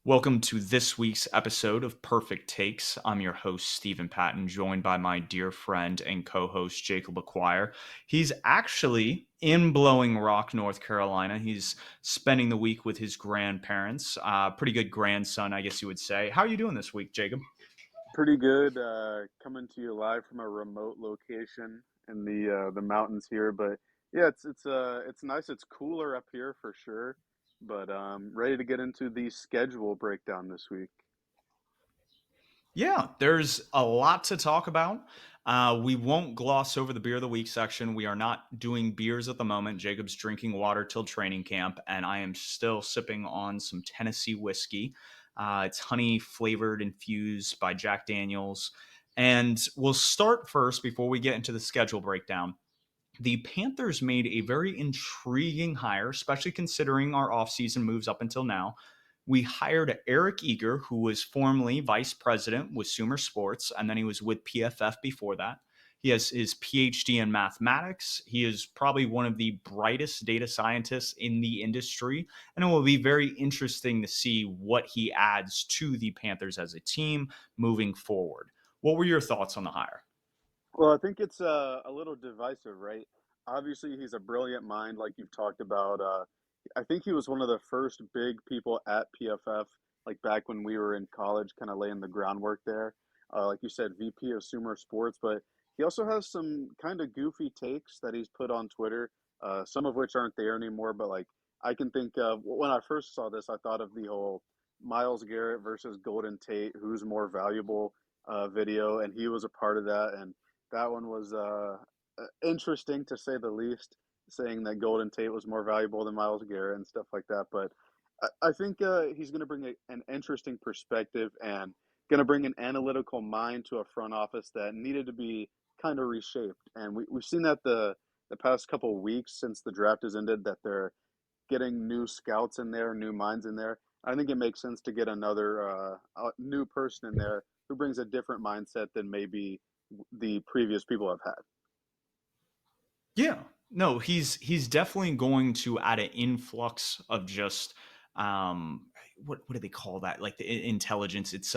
Welcome to this week's episode of Purrfect Takes. I'm your host, Stephen Patton, joined by my dear friend and co host, Jacob Acquire. He's actually in Blowing Rock, North Carolina. He's spending the week with his grandparents. Pretty good grandson, I guess you would say. How are you doing this week, Jacob? Pretty good. Coming to you live from a remote location in the mountains here, but yeah, it's nice. It's cooler up here for sure, but ready to get into the schedule breakdown this week. Yeah, there's a lot to talk about. We won't gloss over the beer of the week section. We are not doing beers at the moment. Jacob's drinking water till training camp, and I am still sipping on some Tennessee whiskey. It's honey flavored infused by Jack Daniels. And we'll start first before we get into the schedule breakdown. The Panthers made a very intriguing hire, especially considering our offseason moves up until now. We hired Eric Eager, who was formerly vice president with Sumer Sports, and then he was with PFF before that. He has his PhD in mathematics. He is probably one of the brightest data scientists in the industry, and it will be very interesting to see what he adds to the Panthers as a team moving forward. What were your thoughts on the hire? Well, I think it's a little divisive, right? Obviously, he's a brilliant mind, like you've talked about. I think he was one of the first big people at PFF, like back when we were in college, kind of laying the groundwork there. Like you said, VP of Sumer Sports, but he also has some kind of goofy takes that he's put on Twitter, some of which aren't there anymore. But like I can think of when I first saw this, I thought of the whole Miles Garrett versus Golden Tate, who's more valuable video, and he was a part of that. And that one was interesting to say the least, saying that Golden Tate was more valuable than Miles Garrett and stuff like that. But I think he's going to bring an interesting perspective and going to bring an analytical mind to a front office that needed to be kind of reshaped. And we've seen that the past couple of weeks since the draft has ended that they're getting new scouts in there, new minds in there. I think it makes sense to get another new person in there who brings a different mindset than maybe the previous people have had. Yeah. No, he's definitely going to add an influx of just what do they call that? Like the intelligence. It's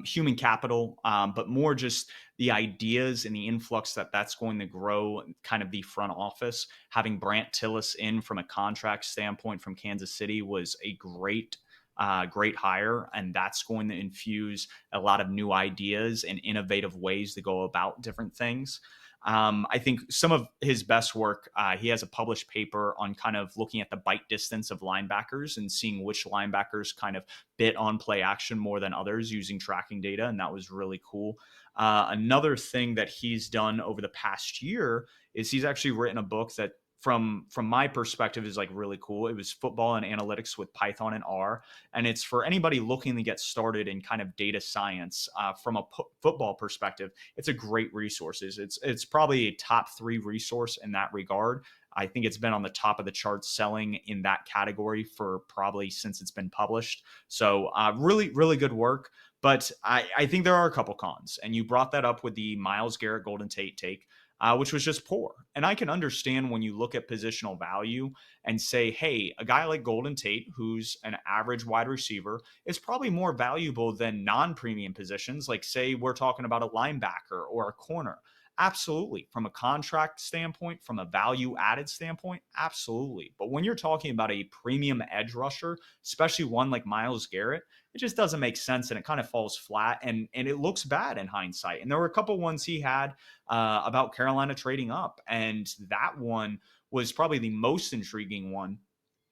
human capital, but more just the ideas and the influx that's going to grow kind of the front office. Having Brant Tillis in from a contract standpoint from Kansas City was a great hire, and that's going to infuse a lot of new ideas and innovative ways to go about different things. I think some of his best work, he has a published paper on kind of looking at the bite distance of linebackers and seeing which linebackers kind of bit on play action more than others using tracking data. And that was really cool. Another thing that he's done over the past year is he's actually written a book that from my perspective is like really cool. It was football and analytics with Python and R, and it's for anybody looking to get started in kind of data science from a football perspective. It's a great resource. It's probably a top three resource in that regard. I think it's been on the top of the charts selling in that category for probably since it's been published. So really good work. But I think there are a couple cons, and you brought that up with the Miles Garrett Golden Tate take. Which was just poor. And I can understand when you look at positional value and say, hey, a guy like Golden Tate, who's an average wide receiver, is probably more valuable than non premium positions. Like, say, we're talking about a linebacker or a corner. Absolutely. From a contract standpoint, from a value added standpoint, absolutely. But when you're talking about a premium edge rusher, especially one like Miles Garrett, it just doesn't make sense and it kind of falls flat and it looks bad in hindsight. And there were a couple ones he had about Carolina trading up. And that one was probably the most intriguing one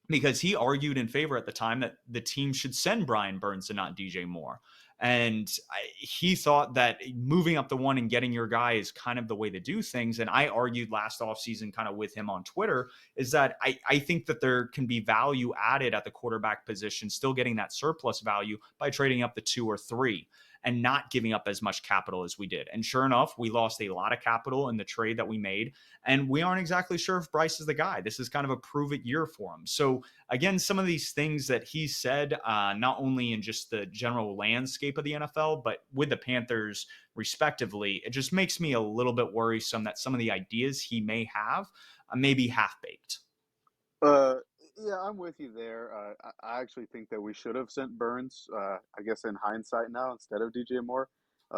because he argued in favor at the time that the team should send Brian Burns and not DJ Moore. And he thought that moving up the one and getting your guy is kind of the way to do things. And I argued last offseason kind of with him on Twitter is that I think that there can be value added at the quarterback position, still getting that surplus value by trading up the 2 or 3 and not giving up as much capital as we did. And sure enough, we lost a lot of capital in the trade that we made. And we aren't exactly sure if Bryce is the guy. This is kind of a prove it year for him. So again, some of these things that he said, not only in just the general landscape of the NFL, but with the Panthers respectively, it just makes me a little bit worrisome that some of the ideas he may have may be half baked. Uh, Yeah, I'm with you there. I actually think that we should have sent Burns, I guess in hindsight now, instead of DJ Moore.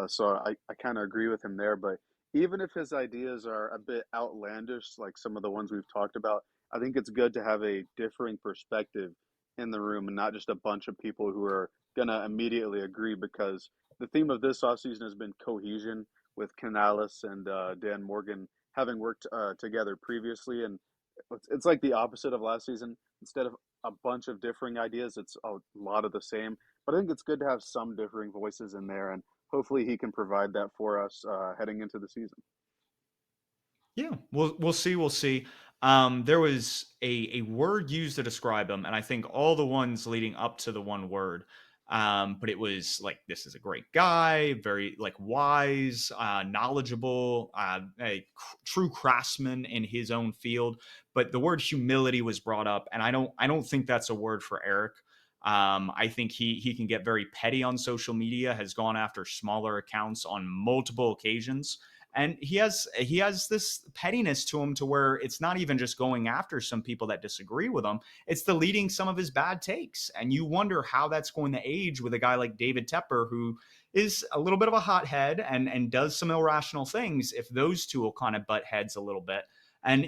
So I kind of agree with him there. But even if his ideas are a bit outlandish, like some of the ones we've talked about, I think it's good to have a differing perspective in the room and not just a bunch of people who are going to immediately agree because the theme of this offseason has been cohesion with Canales and Dan Morgan having worked together previously. And it's like the opposite of last season. Instead of a bunch of differing ideas, it's a lot of the same. But I think it's good to have some differing voices in there, and hopefully he can provide that for us heading into the season. Yeah, we'll see. We'll see. There was a word used to describe him, and I think all the ones leading up to the one word. But it was like this is a great guy, very like wise, knowledgeable, a true craftsman in his own field. But the word humility was brought up, and I don't think that's a word for Eric. I think he can get very petty on social media. Has gone after smaller accounts on multiple occasions, and he has this pettiness to him to where it's not even just going after some people that disagree with him, it's deleting some of his bad takes, and you wonder how that's going to age with a guy like David Tepper, who is a little bit of a hothead and does some irrational things, if those two will kind of butt heads a little bit. And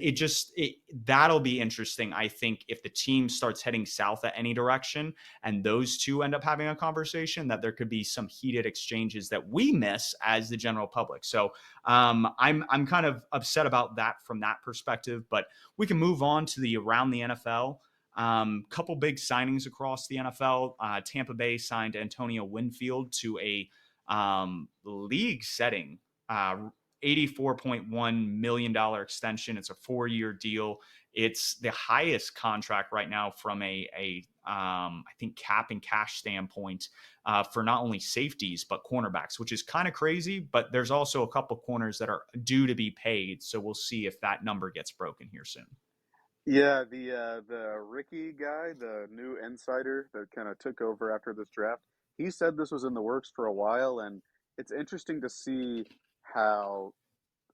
that'll be interesting, I think, if the team starts heading south at any direction and those two end up having a conversation, that there could be some heated exchanges that we miss as the general public. So I'm kind of upset about that from that perspective, but we can move on to the around the NFL. Couple big signings across the NFL. Tampa Bay signed Antonio Winfield to a league setting $84.1 million extension. It's a 4-year deal. It's the highest contract right now from I think cap and cash standpoint for not only safeties but cornerbacks, which is kind of crazy. But there's also a couple corners that are due to be paid, so we'll see if that number gets broken here soon. Yeah, the Ricky guy, the new insider that kind of took over after this draft, he said this was in the works for a while, and it's interesting to see how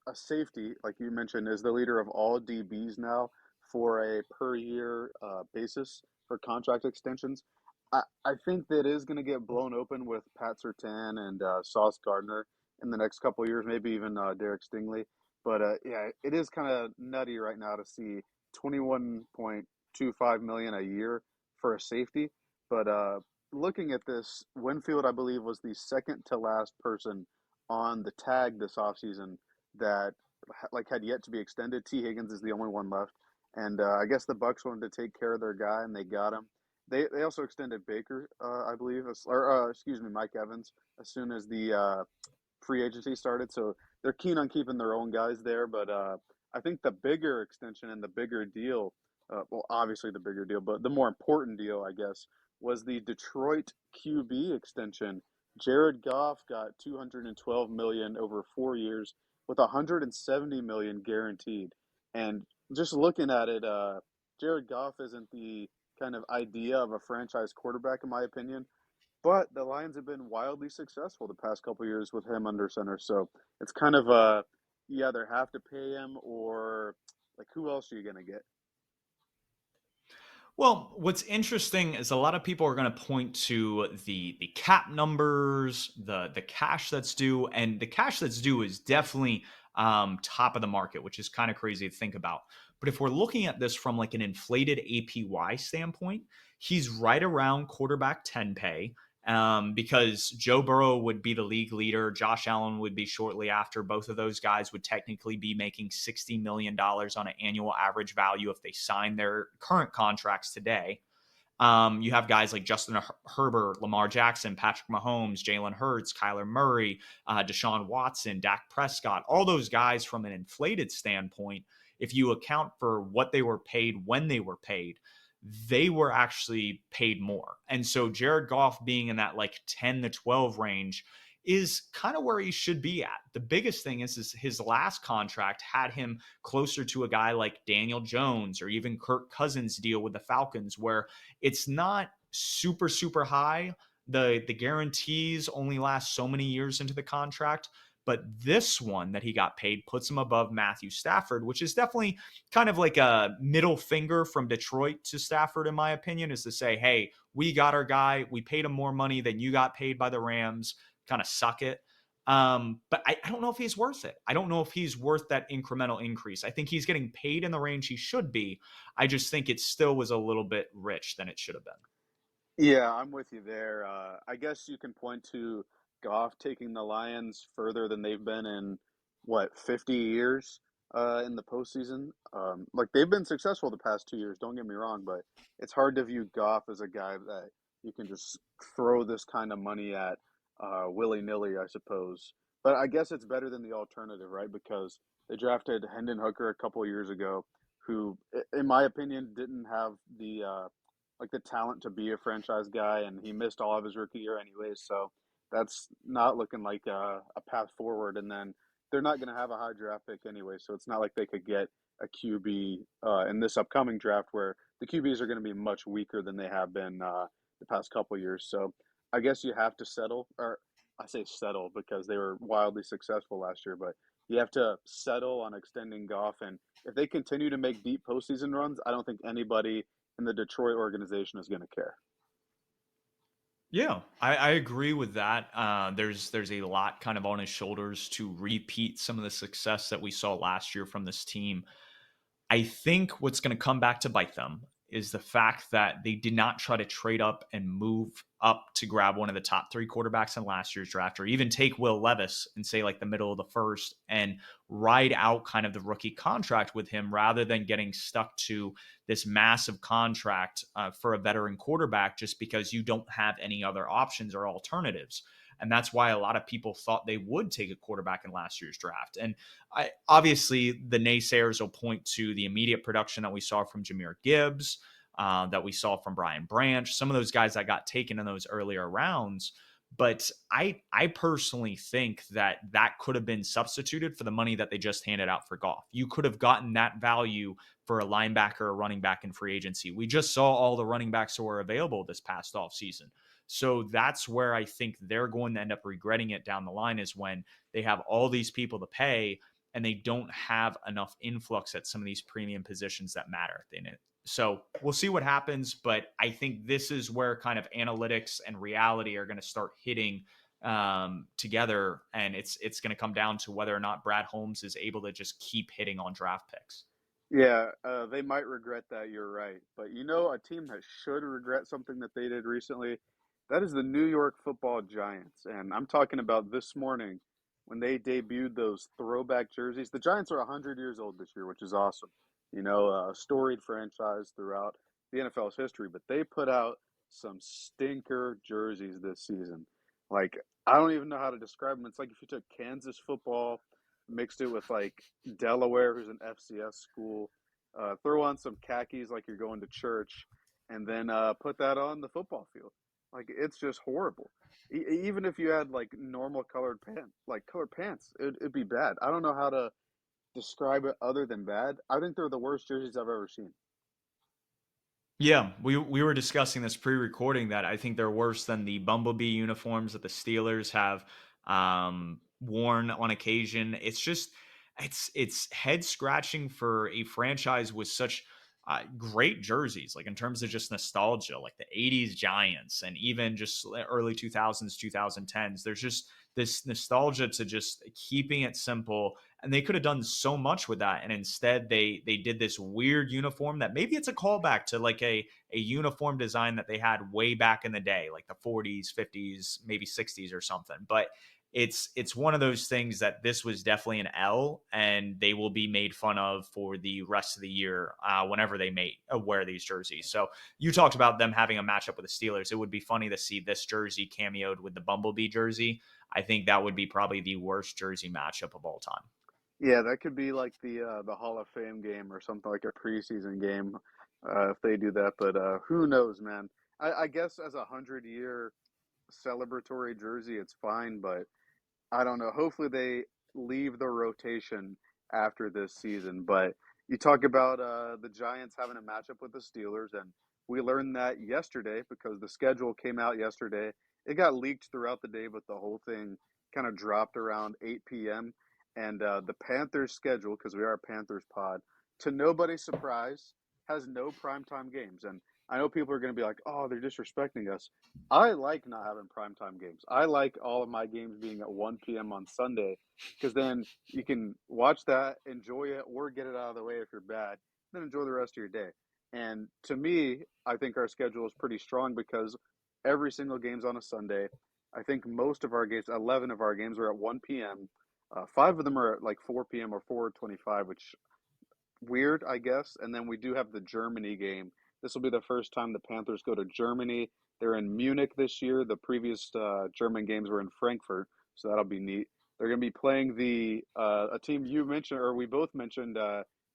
a safety, like you mentioned, is the leader of all DBs now for a per year basis for contract extensions. I think that is going to get blown open with Pat Sertan and Sauce Gardner in the next couple of years, maybe even Derek Stingley. But yeah, it is kind of nutty right now to see 21.25 million a year for a safety. But looking at this, Winfield, I believe, was the second to last person on the tag this offseason that like had yet to be extended. T. Higgins is the only one left, and I guess the Bucks wanted to take care of their guy, and they got him. They also extended Baker, I believe, or excuse me, Mike Evans, as soon as the free agency started. So they're keen on keeping their own guys there. But I think the bigger extension and the bigger deal, well, obviously the bigger deal, but the more important deal, I guess, was the Detroit QB extension. Jared Goff got 212 million over 4 years with 170 million guaranteed. And just looking at it, Jared Goff isn't the kind of idea of a franchise quarterback, in my opinion. But the Lions have been wildly successful the past couple years with him under center. So it's kind of you either have to pay him or like who else are you gonna get? Well, what's interesting is a lot of people are going to point to the cap numbers, the cash that's due, and the cash that's due is definitely top of the market, which is kind of crazy to think about. But if we're looking at this from like an inflated APY standpoint, he's right around quarterback 10 pay. Because Joe Burrow would be the league leader, Josh Allen would be shortly after. Both of those guys would technically be making $60 million on an annual average value if they sign their current contracts today. You have guys like Justin Herbert, Lamar Jackson, Patrick Mahomes, Jalen Hurts, Kyler Murray, Deshaun Watson, Dak Prescott, all those guys from an inflated standpoint. If you account for what they were paid when they were paid, they were actually paid more. And so Jared Goff being in that like 10 to 12 range is kind of where he should be at. The biggest thing is his last contract had him closer to a guy like Daniel Jones or even Kirk Cousins deal with the Falcons, where it's not super high. The guarantees only last so many years into the contract, But this one that he got paid puts him above Matthew Stafford, which is definitely kind of like a middle finger from Detroit to Stafford, in my opinion, is to say, hey, we got our guy. We paid him more money than you got paid by the Rams. Kind of suck it. But I don't know if he's worth it. I don't know if he's worth that incremental increase. I think he's getting paid in the range he should be. I just think it still was a little bit rich than it should have been. Yeah, I'm with you there. I guess you can point to Goff taking the Lions further than they've been in what 50 years in the postseason. Like they've been successful the past 2 years. Don't get me wrong, but it's hard to view Goff as a guy that you can just throw this kind of money at willy nilly, I suppose. But I guess it's better than the alternative, right? Because they drafted Hendon Hooker a couple years ago, who, in my opinion, didn't have the talent to be a franchise guy, and he missed all of his rookie year anyways. So that's not looking like a path forward. And then they're not going to have a high draft pick anyway, so it's not like they could get a QB in this upcoming draft where the QBs are going to be much weaker than they have been the past couple years. So I guess you have to settle, or I say settle because they were wildly successful last year, but you have to settle on extending Goff. And if they continue to make deep postseason runs, I don't think anybody in the Detroit organization is going to care. Yeah, I agree with that. There's a lot kind of on his shoulders to repeat some of the success that we saw last year from this team. I think what's going to come back to bite them is the fact that they did not try to trade up and move up to grab one of the top three quarterbacks in last year's draft, or even take Will Levis and say like the middle of the first and ride out kind of the rookie contract with him rather than getting stuck to this massive contract for a veteran quarterback just because you don't have any other options or alternatives. And that's why a lot of people thought they would take a quarterback in last year's draft. And obviously, the naysayers will point to the immediate production that we saw from Jahmyr Gibbs, that we saw from Brian Branch, some of those guys that got taken in those earlier rounds. But I personally think that that could have been substituted for the money that they just handed out for Goff. You could have gotten that value for a linebacker or running back in free agency. We just saw all the running backs who were available this past offseason. So that's where I think they're going to end up regretting it down the line is when they have all these people to pay and they don't have enough influx at some of these premium positions that matter in it. So we'll see what happens, but I think this is where kind of analytics and reality are going to start hitting together, and it's going to come down to whether or not Brad Holmes is able to just keep hitting on draft picks. Yeah, they might regret that. You're right, but a team that should regret something that they did recently, that is the New York Football Giants, and I'm talking about this morning when they debuted those throwback jerseys. The Giants are 100 years old this year, which is awesome. A storied franchise throughout the NFL's history, but they put out some stinker jerseys this season. Like I don't even know how to describe them. It's like if you took Kansas football, mixed it with like Delaware, who's an FCS school. Throw on some khakis like you're going to church, and then put that on the football field. Like it's just horrible. Even if you had like normal colored pants, it'd be bad. I don't know how to describe it other than bad. I think they're the worst jerseys I've ever seen. Yeah, we were discussing this pre-recording that I think they're worse than the Bumblebee uniforms that the Steelers have worn on occasion. It's just it's head scratching for a franchise with such great jerseys, like in terms of just nostalgia, like the '80s Giants and even just early 2000s, 2010s. There's just this nostalgia to just keeping it simple, and they could have done so much with that, and instead they did this weird uniform that maybe it's a callback to like a uniform design that they had way back in the day, like the 40s, 50s, maybe 60s or something. But it's one of those things that this was definitely an L, and they will be made fun of for the rest of the year whenever they may wear these jerseys. So you talked about them having a matchup with the Steelers. It would be funny to see this jersey cameoed with the Bumblebee jersey. I think that would be probably the worst jersey matchup of all time. Yeah, that could be like the Hall of Fame game or something like a preseason game if they do that. But who knows, man? I guess as a 100-year celebratory jersey, it's fine, but I don't know. Hopefully, they leave the rotation after this season. But you talk about the Giants having a matchup with the Steelers, and we learned that yesterday because the schedule came out yesterday. It got leaked throughout the day, but the whole thing kind of dropped around 8 p.m. And the Panthers schedule, because we are a Panthers pod, to nobody's surprise, has no primetime games. And I know people are going to be like, oh, they're disrespecting us. I like not having primetime games. I like all of my games being at 1 p.m. on Sunday, because then you can watch that, enjoy it, or get it out of the way if you're bad, then enjoy the rest of your day. And to me, I think our schedule is pretty strong because every single game's on a Sunday. I think most of our games, 11 of our games, are at 1 p.m. Five of them are at like 4 p.m. or 4:25, which weird, I guess. And then we do have the Germany game. This will be the first time the Panthers go to Germany. They're in Munich this year. The previous German games were in Frankfurt, so that'll be neat. They're going to be playing the a team you mentioned, or we both mentioned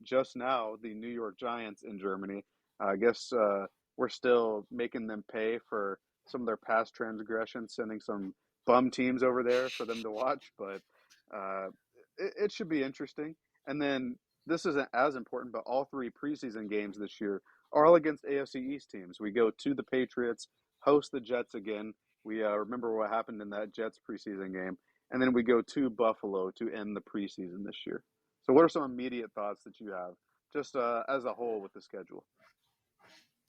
just now, the New York Giants in Germany. I guess we're still making them pay for some of their past transgressions, sending some bum teams over there for them to watch, but uh, it should be interesting. And then this isn't as important, but all three preseason games this year are all against AFC East teams. We go to the Patriots, host the Jets again. We remember what happened in that Jets preseason game, and then we go to Buffalo to end the preseason this year. So, what are some immediate thoughts that you have, just as a whole, with the schedule?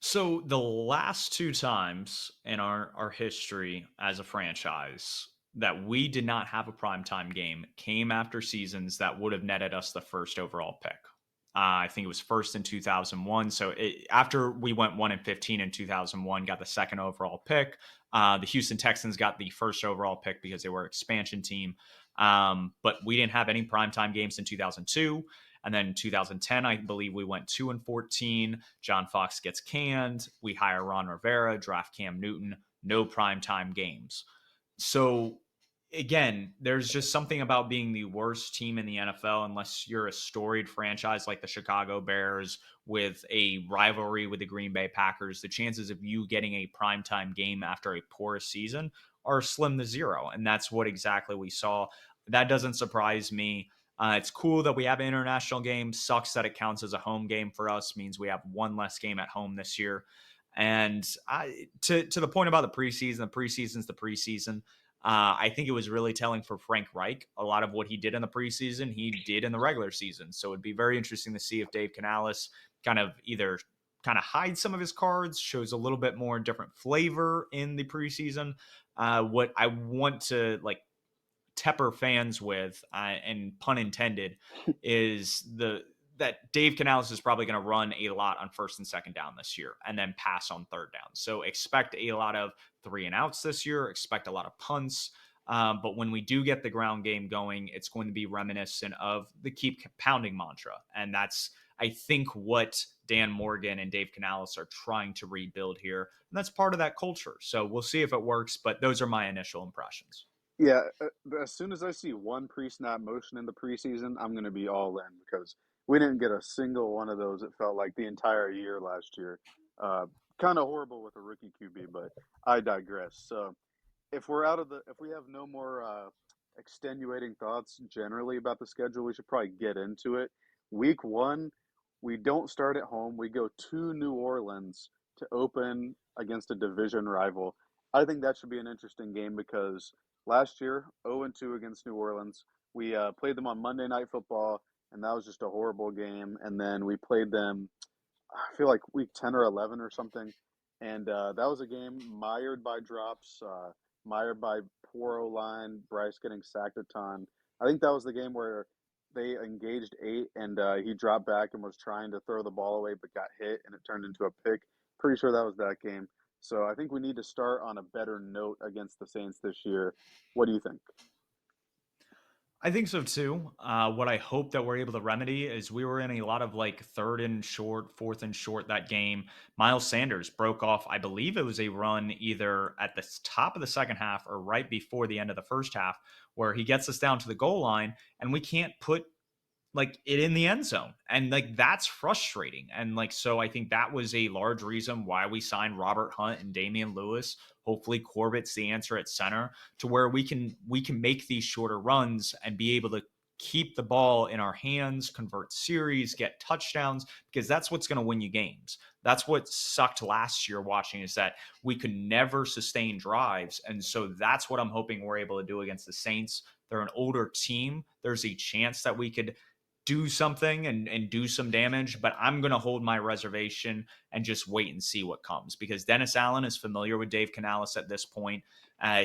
So the last two times in our history as a franchise that we did not have a primetime game came after seasons that would have netted us the first overall pick. I think it was first in 2001. So after we went 1-15 in 2001, got the second overall pick. The Houston Texans got the first overall pick because they were an expansion team. But we didn't have any primetime games in 2002. And then 2010, I believe we went 2-14. John Fox gets canned. We hire Ron Rivera, draft Cam Newton. No primetime games. So again, there's just something about being the worst team in the NFL, unless you're a storied franchise like the Chicago Bears with a rivalry with the Green Bay Packers. The chances of you getting a primetime game after a poor season are slim to zero. And that's what exactly we saw. That doesn't surprise me. It's cool that we have an international game. Sucks that it counts as a home game for us. Means we have one less game at home this year. And to the point about the preseason's the preseason. I think it was really telling for Frank Reich. A lot of what he did in the preseason, he did in the regular season. So it'd be very interesting to see if Dave Canales kind of hides some of his cards, shows a little bit more different flavor in the preseason. What I want to like Tepper fans with, and pun intended, is the that Dave Canales is probably going to run a lot on first and second down this year and then pass on third down. So expect a lot of 3-and-outs this year, expect a lot of punts. But when we do get the ground game going, it's going to be reminiscent of the keep pounding mantra. And that's, I think, what Dan Morgan and Dave Canales are trying to rebuild here. And that's part of that culture. So we'll see if it works, but those are my initial impressions. Yeah, as soon as I see one pre-snap motion in the preseason, I'm going to be all in because we didn't get a single one of those. It felt like the entire year last year. Uh, kind of horrible with a rookie QB, but I digress. So if we have no more extenuating thoughts generally about the schedule, we should probably get into it. Week one, we don't start at home. We go to New Orleans to open against a division rival. I think that should be an interesting game because last year, 0-2 against New Orleans. We played them on Monday Night Football, and that was just a horrible game. And then we played them, I feel like week 10 or 11 or something. And that was a game mired by drops, mired by poor O line, Bryce getting sacked a ton. I think that was the game where they engaged eight and he dropped back and was trying to throw the ball away but got hit and it turned into a pick. Pretty sure that was that game. So I think we need to start on a better note against the Saints this year. What do you think? I think so too. What I hope that we're able to remedy is we were in a lot of like third and short, fourth and short that game. Miles Sanders broke off, I believe it was a run either at the top of the second half or right before the end of the first half, where he gets us down to the goal line and we can't put like it in the end zone. And like that's frustrating. And like so I think that was a large reason why we signed Robert Hunt and Damian Lewis. Hopefully Corbett's the answer at center to where we can make these shorter runs and be able to keep the ball in our hands, convert series, get touchdowns, because that's what's going to win you games. That's what sucked last year watching, is that we could never sustain drives. And so that's what I'm hoping we're able to do against the Saints. They're an older team. There's a chance that we could do something and do some damage, but I'm going to hold my reservation and just wait and see what comes, because Dennis Allen is familiar with Dave Canales at this point.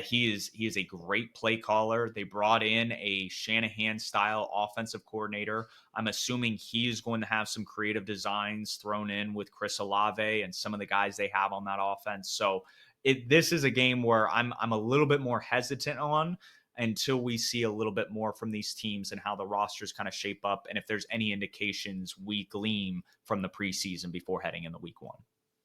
He is a great play caller. They brought in a Shanahan style offensive coordinator. I'm assuming he is going to have some creative designs thrown in with Chris Olave and some of the guys they have on that offense. So this is a game where I'm a little bit more hesitant on, until we see a little bit more from these teams and how the rosters kind of shape up, and if there's any indications we glean from the preseason before heading in the week one.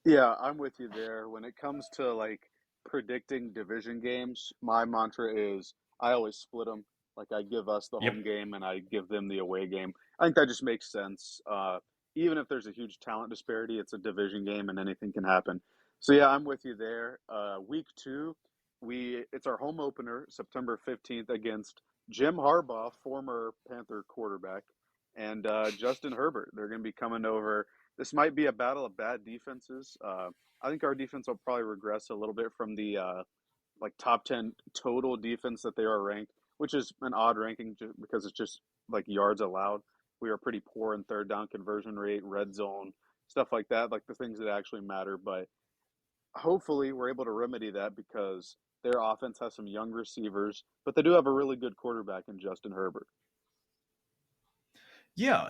Yeah, I'm with you there. When it comes to like predicting division games, my mantra is I always split them. Like I give us the Yep. home game and I give them the away game. I think that just makes sense. Even if there's a huge talent disparity, it's a division game and anything can happen. So yeah, I'm with you there. Week two, it's our home opener, September 15th against Jim Harbaugh, former Panther quarterback, and Justin Herbert. They're going to be coming over. This might be a battle of bad defenses. I think our defense will probably regress a little bit from the like top 10 total defense that they are ranked, which is an odd ranking because it's just like yards allowed. We are pretty poor in third down conversion rate, red zone, stuff like that, like the things that actually matter. But hopefully we're able to remedy that because their offense has some young receivers, but they do have a really good quarterback in Justin Herbert. Yeah,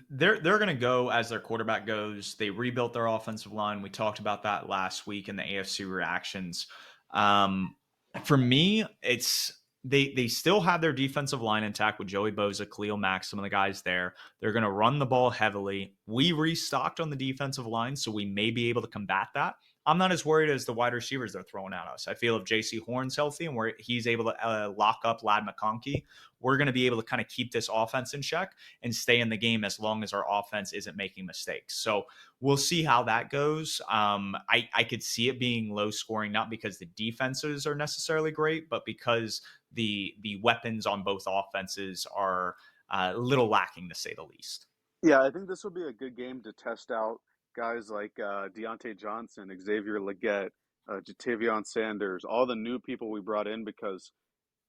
they're going to go as their quarterback goes. They rebuilt their offensive line. We talked about that last week in the AFC reactions. Um, for me, it's they still have their defensive line intact with Joey Bosa, Khalil Mack, some of the guys there. They're going to run the ball heavily. We restocked on the defensive line, so we may be able to combat that. I'm not as worried as the wide receivers they're throwing at us. I feel if JC Horn's healthy and where he's able to lock up Lad McConkey, we're going to be able to kind of keep this offense in check and stay in the game as long as our offense isn't making mistakes. So we'll see how that goes. I could see it being low scoring, not because the defenses are necessarily great, but because the weapons on both offenses are a little lacking, to say the least. Yeah, I think this will be a good game to test out guys like Deontay Johnson, Xavier Leggett, Jatavion Sanders, all the new people we brought in because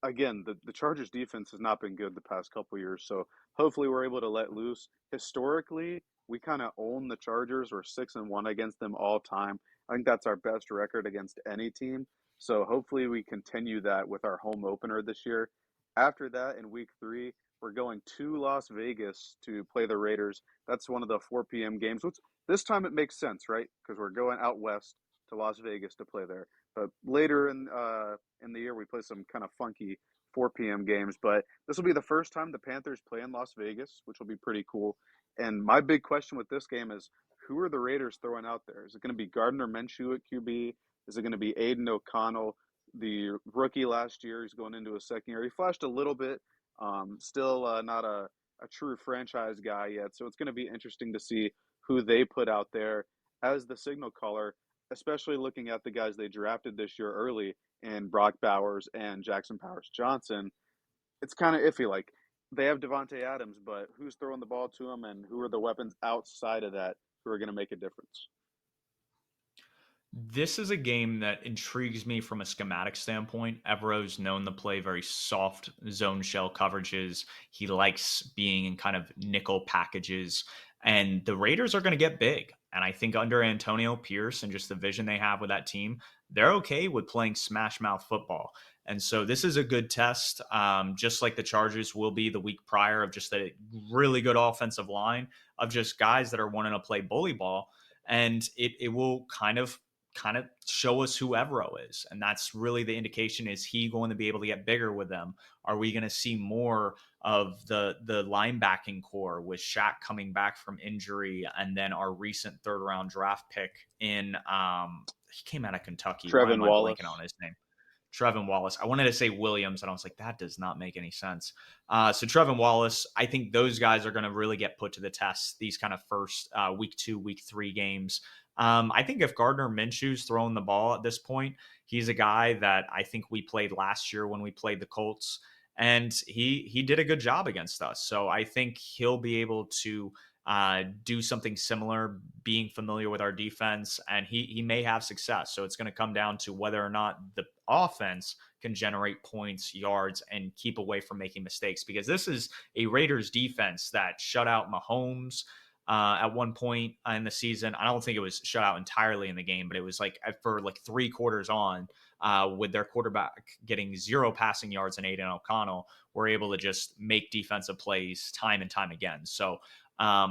again, the Chargers defense has not been good the past couple years. So hopefully we're able to let loose. Historically, we kind of own the Chargers. We're 6-1 against them all time. I think that's our best record against any team. So hopefully we continue that with our home opener this year. After that, in week three, we're going to Las Vegas to play the Raiders. That's one of the 4 p.m. games. Which this time it makes sense, right? Because we're going out west to Las Vegas to play there. But later in the year, we play some kind of funky 4 p.m. games. But this will be the first time the Panthers play in Las Vegas, which will be pretty cool. And my big question with this game is, who are the Raiders throwing out there? Is it going to be Gardner Minshew at QB? Is it going to be Aiden O'Connell, the rookie last year? He's going into his second year. He flashed a little bit, still not a true franchise guy yet. So it's going to be interesting to see who they put out there as the signal caller, especially looking at the guys they drafted this year early in Brock Bowers and Jackson Powers Johnson. It's kind of iffy. Like they have Devontae Adams, but who's throwing the ball to him and who are the weapons outside of that who are going to make a difference? This is a game that intrigues me from a schematic standpoint. Evero's known to play very soft zone shell coverages. He likes being in kind of nickel packages. And the Raiders are going to get big. And I think under Antonio Pierce and just the vision they have with that team, they're okay with playing smash mouth football. And so this is a good test, just like the Chargers will be the week prior, of just a really good offensive line of just guys that are wanting to play bully ball. And it will kind of show us who Evero is. And that's really the indication. Is he going to be able to get bigger with them? Are we going to see more of the linebacking core with Shaq coming back from injury, and then our recent third round draft pick in he came out of Kentucky. Why Trevin am I blanking on Wallace. his name? Trevin Wallace. I wanted to say Williams, and I was like, that does not make any sense. So Trevin Wallace, I think those guys are going to really get put to the test these kind of first week 2, week 3 games. I think if Gardner Minshew's throwing the ball at this point, he's a guy that I think we played last year when we played the Colts, and he did a good job against us. So I think he'll be able to do something similar, being familiar with our defense, and he may have success. So it's going to come down to whether or not the offense can generate points, yards, and keep away from making mistakes. Because this is a Raiders defense that shut out Mahomes at one point in the season. I don't think it was shut out entirely in the game, but it was like for like 3 quarters on, with their quarterback getting 0 passing yards and Aiden O'Connell, were able to just make defensive plays time and time again. So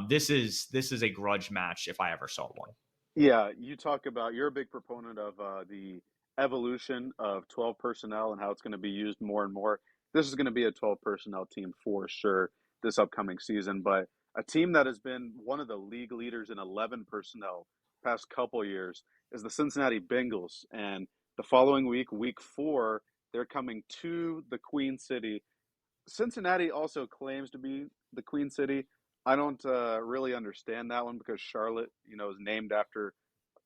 this is a grudge match if I ever saw one. Yeah, you talk about you're a big proponent of the evolution of 12 personnel and how it's going to be used more and more. This is going to be a 12 personnel team for sure this upcoming season, but a team that has been one of the league leaders in 11 personnel past couple years is the Cincinnati Bengals. And the following week, week 4, they're coming to the Queen City. Cincinnati also claims to be the Queen City. I don't really understand that one because Charlotte, is named after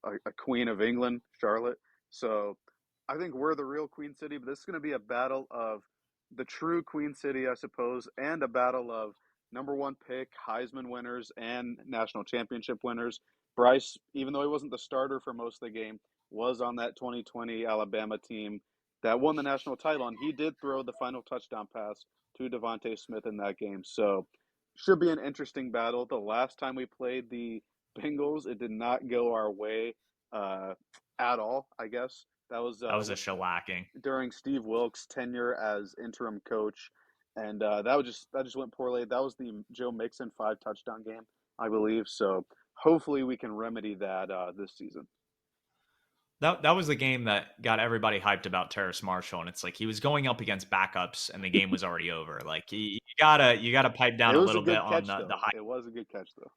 a Queen of England, Charlotte. So I think we're the real Queen City, but this is going to be a battle of the true Queen City, I suppose, and a battle of number one pick, Heisman winners, and national championship winners. Bryce, even though he wasn't the starter for most of the game, was on that 2020 Alabama team that won the national title, and he did throw the final touchdown pass to Devontae Smith in that game. So should be an interesting battle. The last time we played the Bengals, it did not go our way uh, at all. I guess that was That was a shellacking. during Steve Wilkes' tenure as interim coach, and that just went poorly. That was the Joe Mixon 5 touchdown game, I believe. So hopefully we can remedy that this season. That was the game that got everybody hyped about Terrace Marshall, and it's like he was going up against backups, and the game was already over. Like you gotta pipe It down a was a little bit good on catch the though. high. It was a good catch though.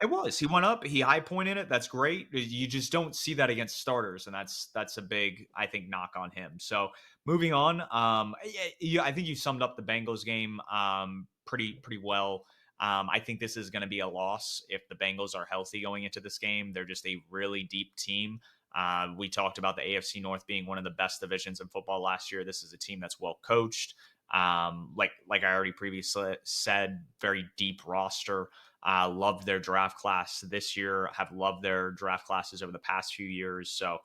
It was. He went up. He high pointed it. That's great. You just don't see that against starters, and that's a big, I think, knock on him. So moving on. I think you summed up the Bengals game pretty well. I think this is going to be a loss if the Bengals are healthy going into this game. They're just a really deep team. We talked about the AFC North being one of the best divisions in football last year. This is a team that's well coached. Like I already previously said, very deep roster. Loved their draft class this year, have loved their draft classes over the past few years. So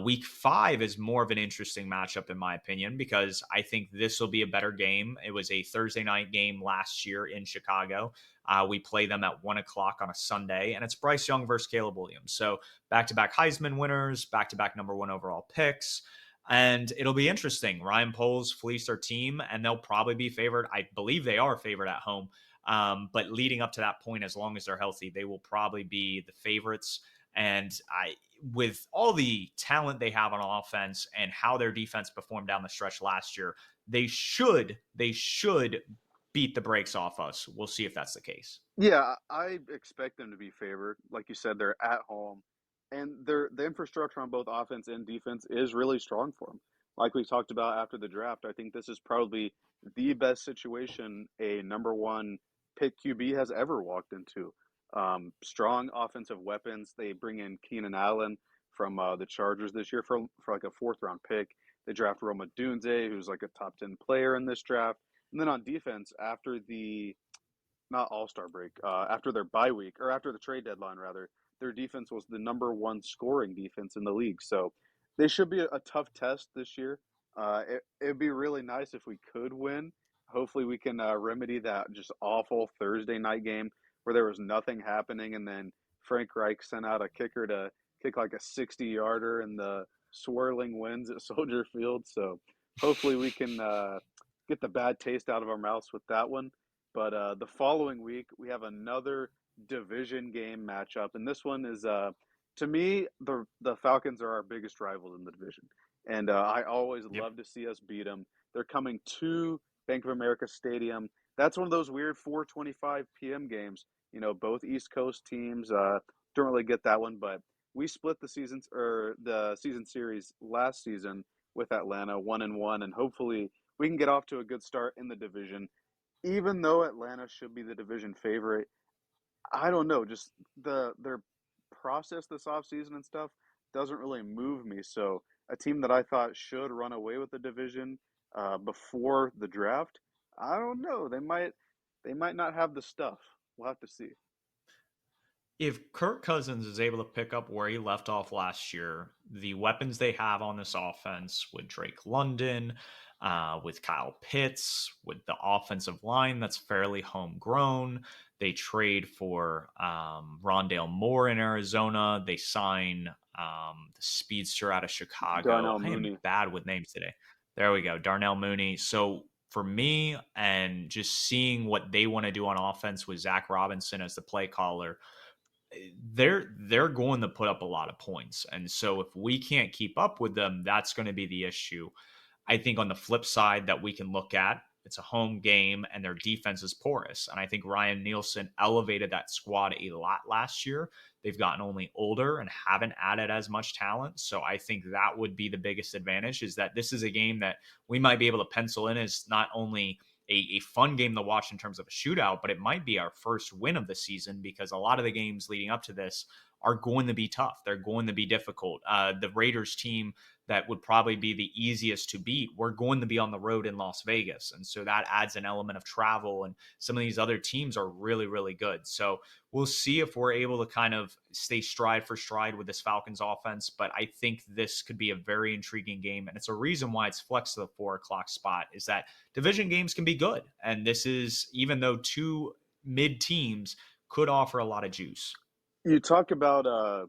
week 5 is more of an interesting matchup, in my opinion, because I think this will be a better game. It was a Thursday night game last year in Chicago. We play them at 1 o'clock on a Sunday, and it's Bryce Young versus Caleb Williams. So back to back Heisman winners, back to back number 1 overall picks. And it'll be interesting. Ryan Poles fleeced their team, and they'll probably be favored. I believe they are favored at home. But leading up to that point, as long as they're healthy, they will probably be the favorites. And with all the talent they have on offense and how their defense performed down the stretch last year, they should beat the brakes off us. We'll see if that's the case. Yeah, I expect them to be favored. Like you said, they're at home, and the infrastructure on both offense and defense is really strong for them. Like we talked about after the draft, I think this is probably the best situation a number one pick QB has ever walked into. Strong offensive weapons. They bring in Keenan Allen from the Chargers this year for like a fourth round pick. They draft Roma Dunze, who's like a top 10 player in this draft. And then on defense, after the not All Star break, after their bye week or after the trade deadline rather, their defense was the number one scoring defense in the league. So they should be a tough test this year. It'd be really nice if we could win. Hopefully, we can remedy that just awful Thursday night game where there was nothing happening, and then Frank Reich sent out a kicker to kick like a 60-yarder in the swirling winds at Soldier Field. So hopefully, we can get the bad taste out of our mouths with that one. But the following week, we have another division game matchup, and this one is, to me, the Falcons are our biggest rivals in the division, and I always Yep. love to see us beat them. They're coming to Bank of America Stadium. That's one of those weird 4:25 p.m. games. Both East Coast teams don't really get that one, but we split the season series last season with Atlanta 1-1, and hopefully we can get off to a good start in the division even though Atlanta should be the division favorite, I don't know, just their process this offseason and stuff doesn't really move me. So a team that I thought should run away with the division before the draft, I don't know. They might not have the stuff. We'll have to see. if Kirk Cousins is able to pick up where he left off last year, the weapons they have on this offense with Drake London, with Kyle Pitts, with the offensive line that's fairly homegrown, they trade for Rondale Moore in Arizona. They sign the speedster out of Chicago. Darnell I am Mooney. bad with names today. There we go, Darnell Mooney. So for me, and just seeing what they want to do on offense with Zach Robinson as the play caller, they're going to put up a lot of points. And so if we can't keep up with them, that's going to be the issue. I think on the flip side that we can look at, it's a home game and their defense is porous. And I think Ryan Nielsen elevated that squad a lot last year. They've gotten only older and haven't added as much talent. So I think that would be the biggest advantage, is that this is a game that we might be able to pencil in as not only a fun game to watch in terms of a shootout, but it might be our first win of the season, because a lot of the games leading up to this are going to be tough. They're going to be difficult. The Raiders team that would probably be the easiest to beat, we're going to be on the road in Las Vegas. And so that adds an element of travel. And some of these other teams are really, really good. So we'll see if we're able to kind of stay stride for stride with this Falcons offense. But I think this could be a very intriguing game. And it's a reason why it's flexed to the 4 o'clock spot, is that division games can be good. And this is, even though two mid teams, could offer a lot of juice. You talk about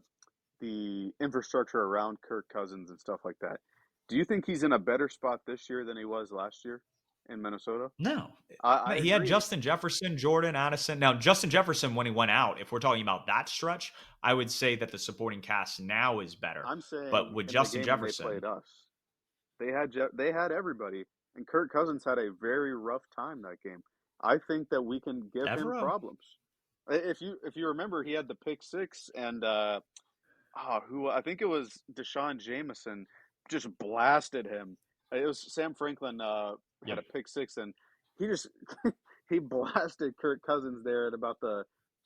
the infrastructure around Kirk Cousins and stuff like that. Do you think he's in a better spot this year than he was last year in Minnesota? No. I He had agree. Justin Jefferson, Jordan Addison. Now, Justin Jefferson, when he went out, if we're talking about that stretch, I would say that the supporting cast now is better. I'm But saying with in the Justin game when they Jefferson, played us, they had everybody, and Kirk Cousins had a very rough time that game. I think that we can give him Devereaux, problems. If you remember, he had the pick six, and who I think it was Deshaun Jameson just blasted him. It was Sam Franklin had yep. a pick six, and he just he blasted Kirk Cousins there at about the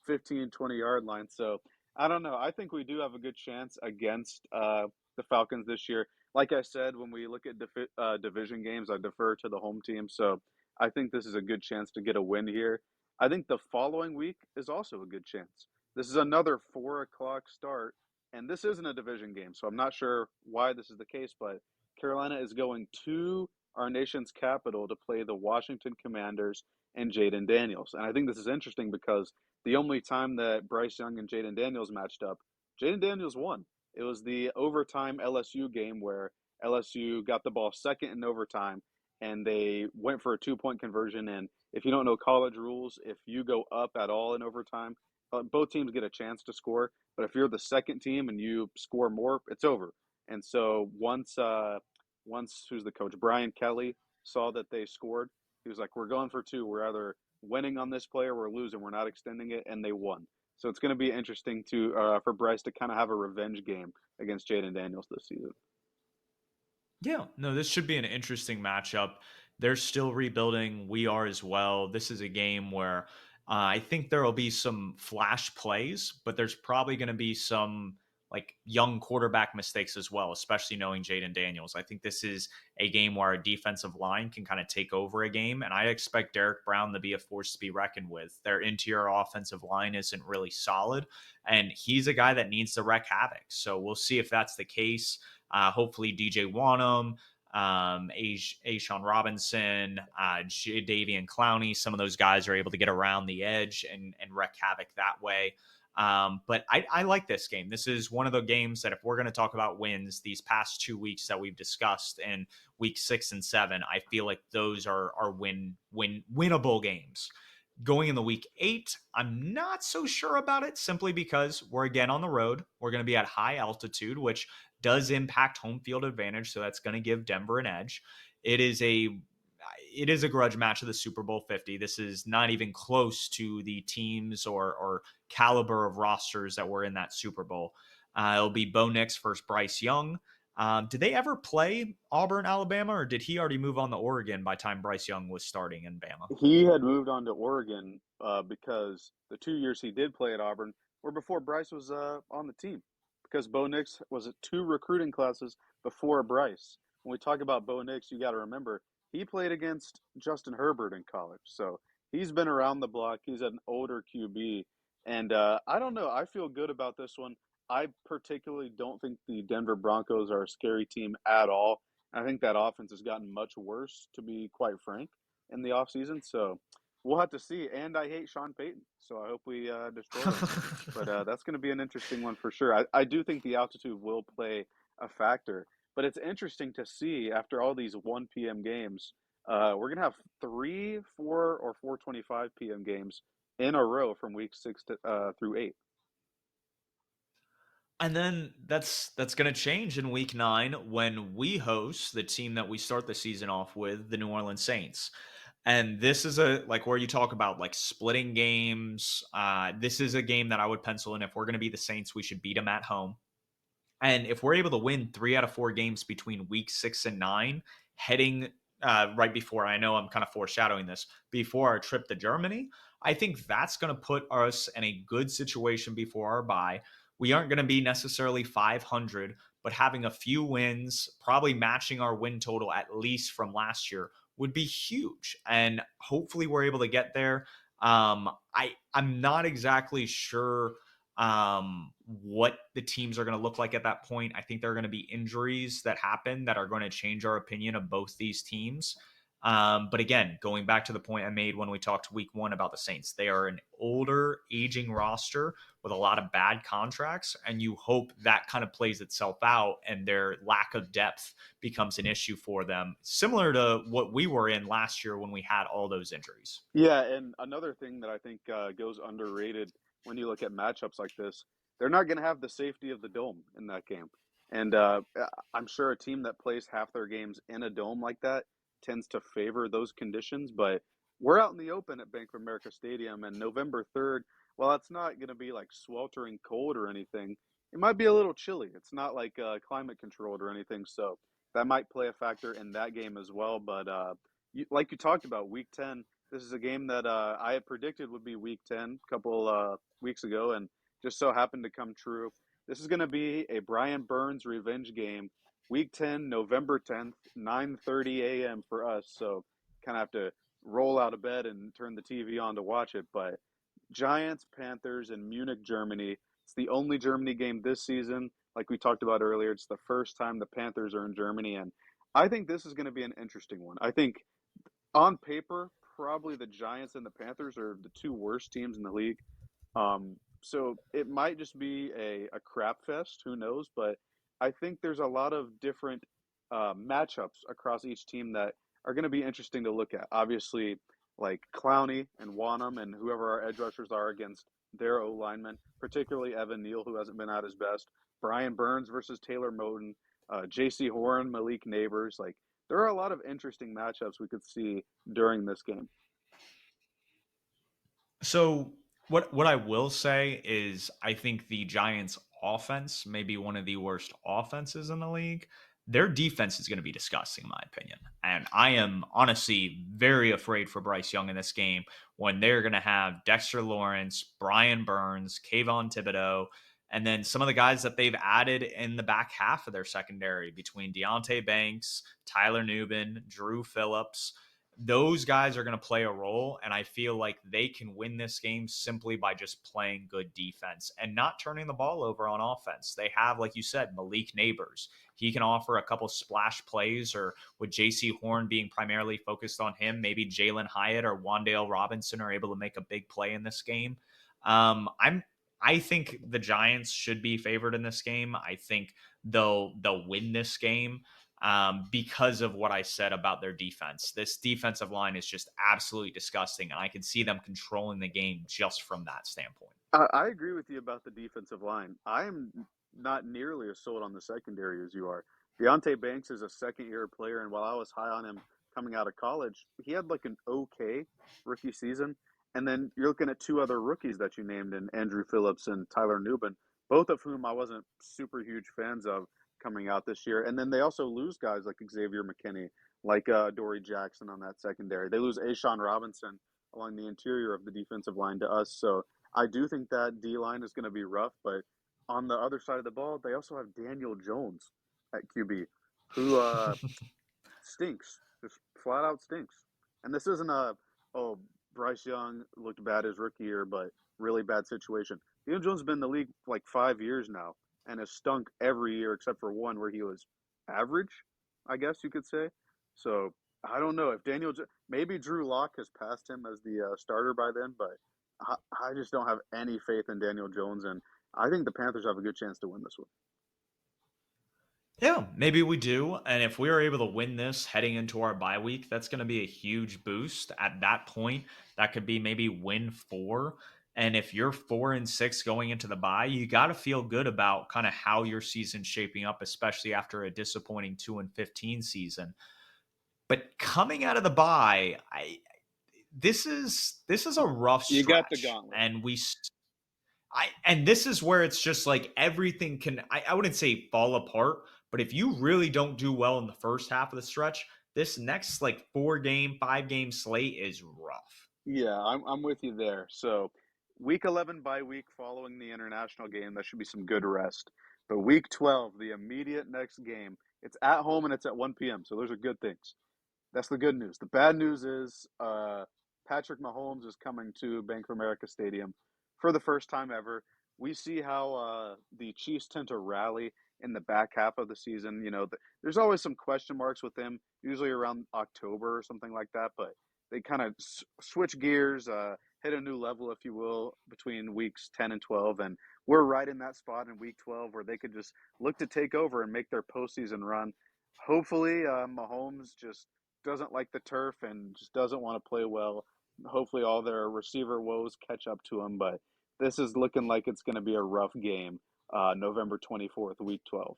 15-20 yard line. So I don't know. I think we do have a good chance against the Falcons this year. Like I said, when we look at division games, I defer to the home team. So I think this is a good chance to get a win here. I think the following week is also a good chance. This is another 4 o'clock start, and this isn't a division game, so I'm not sure why this is the case, but Carolina is going to our nation's capital to play the Washington Commanders and Jaden Daniels. And I think this is interesting because the only time that Bryce Young and Jaden Daniels matched up, Jaden Daniels won. It was the overtime LSU game where LSU got the ball second in overtime, and they went for a 2 point conversion. And if you don't know college rules, if you go up at all in overtime, both teams get a chance to score. But if you're the second team and you score more, it's over. And so once who's the coach, Brian Kelly, saw that they scored, he was like, "We're going for two. We're either winning on this play or we're losing. We're not extending it," and they won. So it's going to be interesting to for Bryce to kind of have a revenge game against Jaden Daniels this season. Yeah, no, this should be an interesting matchup. They're still rebuilding. We are as well. This is a game where I think there will be some flash plays, but there's probably going to be some like young quarterback mistakes as well, especially knowing Jaden Daniels. I think this is a game where our defensive line can kind of take over a game, and I expect Derek Brown to be a force to be reckoned with. Their interior offensive line isn't really solid, and he's a guy that needs to wreak havoc. So we'll see if that's the case. Hopefully, DJ Wanham, Ashawn Robinson, Davian Clowney, some of those guys are able to get around the edge and wreak havoc that way. But I like this game. This is one of the games that, if we're going to talk about wins, these past 2 weeks that we've discussed in week 6 and 7, I feel like those are winnable games. Going in the week 8, I'm not so sure about it, simply because we're again on the road. We're going to be at high altitude, which does impact home field advantage. So that's going to give Denver an edge. It is a it is a grudge match of the Super Bowl 50. This is not even close to the teams or caliber of rosters that were in that Super Bowl. It'll be Bo Nix versus Bryce Young. Did they ever play Auburn, Alabama, or did he already move on to Oregon by the time Bryce Young was starting in Bama? He had moved on to Oregon because the 2 years he did play at Auburn were before Bryce was on the team. Because Bo Nix was at two recruiting classes before Bryce. When we talk about Bo Nix, you got to remember he played against Justin Herbert in college, so he's been around the block. He's an older QB, And I don't know. I feel good about this one. I particularly don't think the Denver Broncos are a scary team at all. I think that offense has gotten much worse, to be quite frank, in the offseason. So we'll have to see. And I hate Sean Payton, so I hope we destroy him. But that's going to be an interesting one for sure. I do think the altitude will play a factor. But it's interesting to see after all these 1 p.m. games, we're going to have 3, 4, or 4:25 p.m. games in a row from week 6 to through 8. And then that's going to change in week 9 when we host the team that we start the season off with, the New Orleans Saints. And this is a like where you talk about like splitting games. This is a game that I would pencil in. If we're going to be the Saints, we should beat them at home. And if we're able to win 3 out of 4 games between week 6 and 9, heading right before, I know I'm kind of foreshadowing this, before our trip to Germany, I think that's going to put us in a good situation before our bye. We aren't going to be necessarily 500, but having a few wins, probably matching our win total at least from last year, would be huge. And hopefully we're able to get there. I'm not exactly sure what the teams are going to look like at that point. I think there are going to be injuries that happen that are going to change our opinion of both these teams. But again, going back to the point I made when we talked week 1 about the Saints, they are an older, aging roster with a lot of bad contracts, and you hope that kind of plays itself out and their lack of depth becomes an issue for them, similar to what we were in last year when we had all those injuries. Yeah, and another thing that I think goes underrated when you look at matchups like this, they're not going to have the safety of the dome in that game. And I'm sure a team that plays half their games in a dome like that tends to favor those conditions. But we're out in the open at Bank of America Stadium, and November 3rd, while it's not going to be like sweltering cold or anything, it might be a little chilly. It's not like climate controlled or anything. So that might play a factor in that game as well. But like you talked about, week 10, this is a game that I had predicted would be week 10 a couple weeks ago, and just so happened to come true. This is going to be a Brian Burns revenge game, week 10, November 10th, 9:30 a.m. for us. So kind of have to roll out of bed and turn the TV on to watch it. But Giants, Panthers, in Munich, Germany. It's the only Germany game this season. Like we talked about earlier, it's the first time the Panthers are in Germany, and I think this is going to be an interesting one. I think on paper, probably the Giants and the Panthers are the two worst teams in the league. So it might just be a crap fest. Who knows? But I think there's a lot of different matchups across each team that are going to be interesting to look at. Obviously, like Clowney and Wanham and whoever our edge rushers are against their O linemen, particularly Evan Neal, who hasn't been at his best. Brian Burns versus Taylor Moton, J.C. Horn, Malik Neighbors. Like there are a lot of interesting matchups we could see during this game. So what I will say is I think the Giants offense may be one of the worst offenses in the league. Their defense is going to be disgusting in my opinion. And I am honestly very afraid for Bryce Young in this game when they're going to have Dexter Lawrence, Brian Burns, Kayvon Thibodeau, and then some of the guys that they've added in the back half of their secondary between Deontay Banks, Tyler Nubin, Drew Phillips. Those guys are going to play a role, and I feel like they can win this game simply by just playing good defense and not turning the ball over on offense. They have, like you said, Malik Neighbors. He can offer a couple splash plays, or with J.C. Horn being primarily focused on him, maybe Jalen Hyatt or Wandale Robinson are able to make a big play in this game. I think the Giants should be favored in this game. I think they'll win this game because of what I said about their defense. This defensive line is just absolutely disgusting, and I can see them controlling the game just from that standpoint. I agree with you about the defensive line. I am not nearly as sold on the secondary as you are. Deontay Banks is a second year player, and while I was high on him coming out of college, he had like an okay rookie season. And then you're looking at two other rookies that you named in Andrew Phillips and Tyler Nubin, both of whom I wasn't super huge fans of coming out this year. And then they also lose guys like Xavier McKinney, like Dory Jackson on that secondary. They lose Ashawn Robinson along the interior of the defensive line to us. So I do think that D line is going to be rough, but on the other side of the ball, they also have Daniel Jones at QB, who stinks, just flat out stinks. And this isn't a oh Bryce Young looked bad his rookie year, but really bad situation. Daniel Jones has been in the league for like 5 years now and has stunk every year except for one where he was average, I guess you could say. So I don't know if maybe Drew Lock has passed him as the starter by then, but I just don't have any faith in Daniel Jones, and I think the Panthers have a good chance to win this one. Yeah, maybe we do. And if we are able to win this heading into our bye week, that's going to be a huge boost. At that point, that could be maybe win four. And if you're 4-6 going into the bye, you got to feel good about kind of how your season's shaping up, especially after a disappointing 2-15 season. But coming out of the bye, this is a rough You got the stretch, gauntlet. and this is where it's just like everything can I wouldn't say fall apart, but if you really don't do well in the first half of the stretch, this next like 4 game, 5 game slate is rough. Yeah, I'm with you there. So, week 11 by week following the international game, that should be some good rest. But week 12, the immediate next game, it's at home and it's at 1 p.m. So those are good things. That's the good news. The bad news is Patrick Mahomes is coming to Bank of America Stadium for the first time ever. We see how the Chiefs tend to rally in the back half of the season. There's always some question marks with them, usually around October or something like that. But they kind of switch gears, hit a new level, if you will, between weeks 10 and 12. And we're right in that spot in week 12 where they could just look to take over and make their postseason run. Hopefully, Mahomes just doesn't like the turf and just doesn't want to play well. Hopefully, all their receiver woes catch up to him. But this is looking like it's going to be a rough game, November 24th, week 12.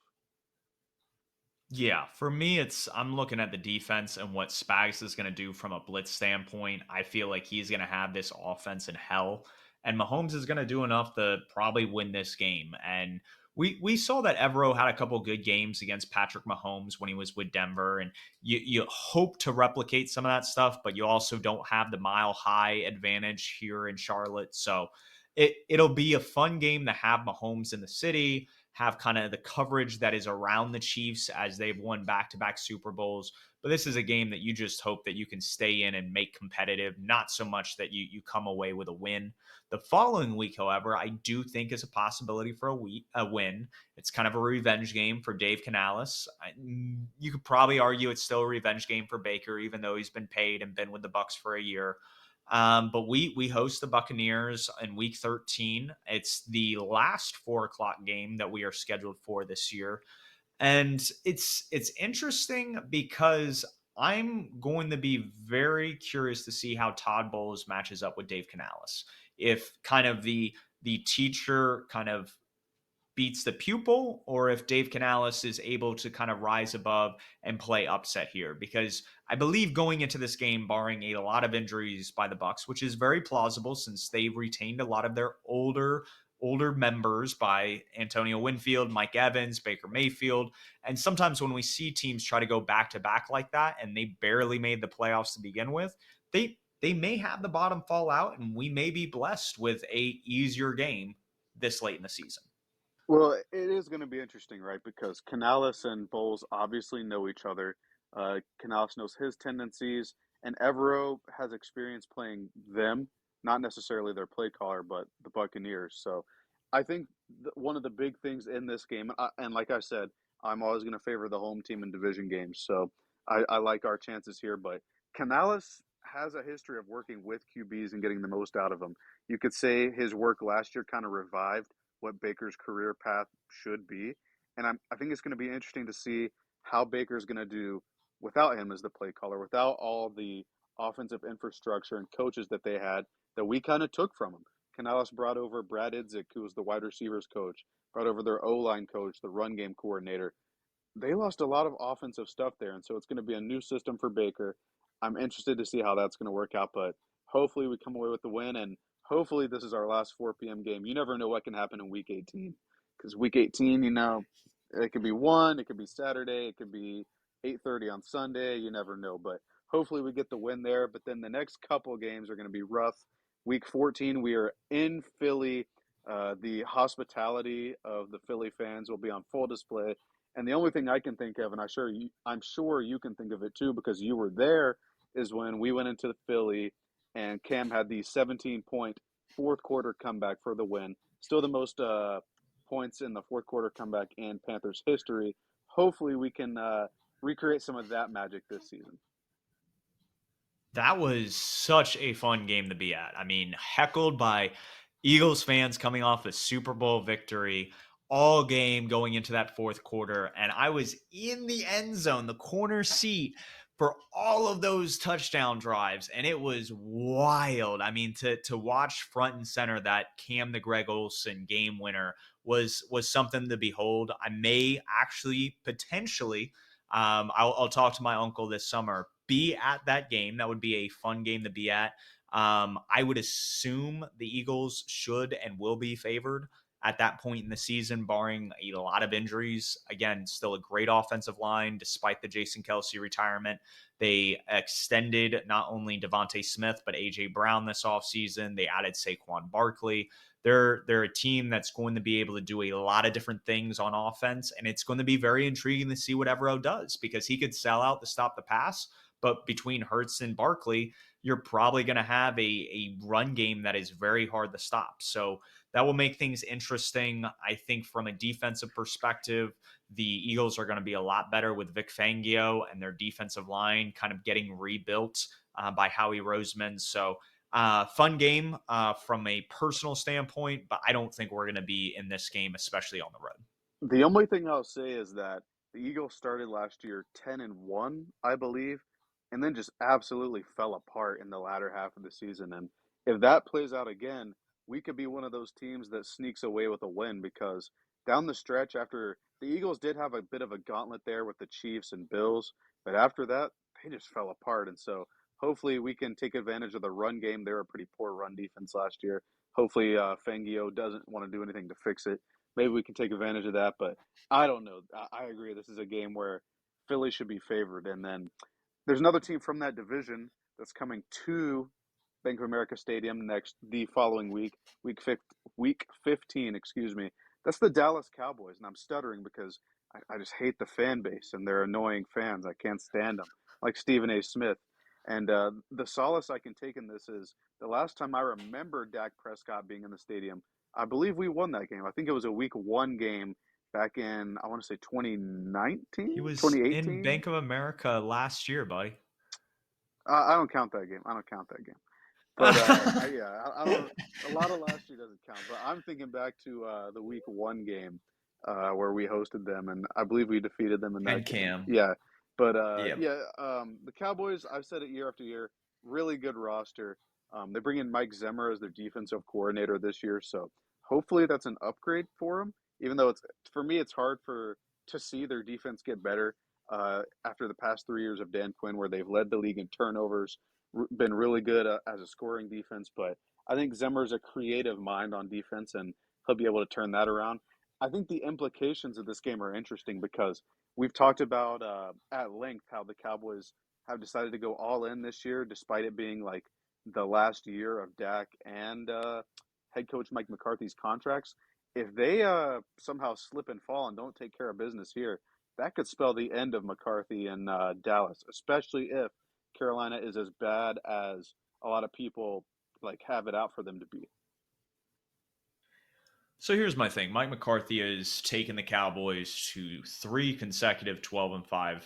Yeah, for me, I'm looking at the defense and what Spags is going to do from a blitz standpoint. I feel like he's going to have this offense in hell, and Mahomes is going to do enough to probably win this game. And we saw that Evero had a couple good games against Patrick Mahomes when he was with Denver, and you hope to replicate some of that stuff, but you also don't have the mile high advantage here in Charlotte. So it'll be a fun game to have Mahomes in the city, have kind of the coverage that is around the Chiefs as they've won back-to-back Super Bowls. But this is a game that you just hope that you can stay in and make competitive, not so much that you come away with a win. The following week, however, I do think is a possibility for a win. It's kind of a revenge game for Dave Canales. You could probably argue it's still a revenge game for Baker, even though he's been paid and been with the Bucks for a year. But we host the Buccaneers in Week 13. It's the last 4 o'clock game that we are scheduled for this year, and it's interesting because I'm going to be very curious to see how Todd Bowles matches up with Dave Canales. If kind of the teacher kind of beats the pupil, or if Dave Canales is able to kind of rise above and play upset here. Because I believe going into this game, barring a lot of injuries by the Bucks, which is very plausible since they've retained a lot of their older members by Antonio Winfield, Mike Evans, Baker Mayfield. And sometimes when we see teams try to go back to back like that and they barely made the playoffs to begin with, they may have the bottom fall out, and we may be blessed with a easier game this late in the season. Well, it is going to be interesting, right? Because Canales and Bowles obviously know each other. Canales knows his tendencies, and Evero has experience playing them, not necessarily their play caller, but the Buccaneers. So I think one of the big things in this game, and like I said, I'm always going to favor the home team in division games. So I like our chances here. But Canales has a history of working with QBs and getting the most out of them. You could say his work last year kind of revived what Baker's career path should be. And I think it's going to be interesting to see how Baker's going to do without him as the play caller, without all the offensive infrastructure and coaches that they had that we kind of took from him. Canales brought over Brad Idzik, who was the wide receivers coach, brought over their O-line coach, the run game coordinator. They lost a lot of offensive stuff there, and so it's going to be a new system for Baker. I'm interested to see how that's going to work out, but hopefully we come away with the win, and hopefully this is our last 4 p.m. game. You never know what can happen in Week 18, because Week 18, it could be 1, it could be Saturday, it could be 8:30 on Sunday. You never know, but hopefully we get the win there. But then the next couple games are going to be rough. Week 14, we are in Philly. The hospitality of the Philly fans will be on full display. And the only thing I can think of, and I'm sure you can think of it too, because you were there, is when we went into the Philly and Cam had the 17-point fourth quarter comeback for the win. Still the most points in the fourth quarter comeback in Panthers history. Hopefully, we can recreate some of that magic this season. That was such a fun game to be at. I mean, heckled by Eagles fans coming off a Super Bowl victory all game going into that fourth quarter. And I was in the end zone, the corner seat for all of those touchdown drives. And it was wild. I mean, to watch front and center that Cam the Greg Olson game winner was something to behold. I may actually potentially I'll talk to my uncle this summer. Be at that game. That would be a fun game to be at. I would assume the Eagles should and will be favored at that point in the season, barring a lot of injuries. Again, still a great offensive line despite the Jason Kelsey retirement. They extended not only Devontae Smith, but A.J. Brown this offseason. They added Saquon Barkley. They're a team that's going to be able to do a lot of different things on offense, and it's going to be very intriguing to see what Evero does because he could sell out to stop the pass. But between Hurts and Barkley, you're probably going to have a run game that is very hard to stop. So that will make things interesting. I think from a defensive perspective, the Eagles are going to be a lot better with Vic Fangio and their defensive line kind of getting rebuilt by Howie Roseman. So fun game from a personal standpoint, but I don't think we're going to be in this game, especially on the road. The only thing I'll say is that the Eagles started last year 10-1, I believe, and then just absolutely fell apart in the latter half of the season. And if that plays out again, we could be one of those teams that sneaks away with a win because down the stretch, after the Eagles did have a bit of a gauntlet there with the Chiefs and Bills, but after that, they just fell apart. And so hopefully we can take advantage of the run game. They were a pretty poor run defense last year. Hopefully Fangio doesn't want to do anything to fix it. Maybe we can take advantage of that, but I don't know. I agree. This is a game where Philly should be favored. And then there's another team from that division that's coming to Bank of America Stadium the following week, week 15, excuse me. That's the Dallas Cowboys, and I'm stuttering because I just hate the fan base and they're annoying fans. I can't stand them, like Stephen A. Smith. And the solace I can take in this is the last time I remember Dak Prescott being in the stadium, I believe we won that game. I think it was a week one game back in, I want to say He 2019, was in 2018. Bank of America last year, buddy. I don't count that game. I don't count that game. But I don't. A lot of last year doesn't count. But I'm thinking back to the week one game where we hosted them, and I believe we defeated them in that And game. Cam. Yeah, but Yeah. the Cowboys. I've said it year after year. Really good roster. They bring in Mike Zimmer as their defensive coordinator this year, so hopefully that's an upgrade for them. Even though it's for me, it's hard to see their defense get better after the past 3 years of Dan Quinn, where they've led the league in turnovers, been really good as a scoring defense. But I think Zimmer's a creative mind on defense, and he'll be able to turn that around. I think the implications of this game are interesting because we've talked about at length how the Cowboys have decided to go all in this year, despite it being like the last year of Dak and head coach Mike McCarthy's contracts. If they somehow slip and fall and don't take care of business here, that could spell the end of McCarthy in Dallas, especially if Carolina is as bad as a lot of people like have it out for them to be. So here's my thing. Mike McCarthy has taken the Cowboys to three consecutive 12-5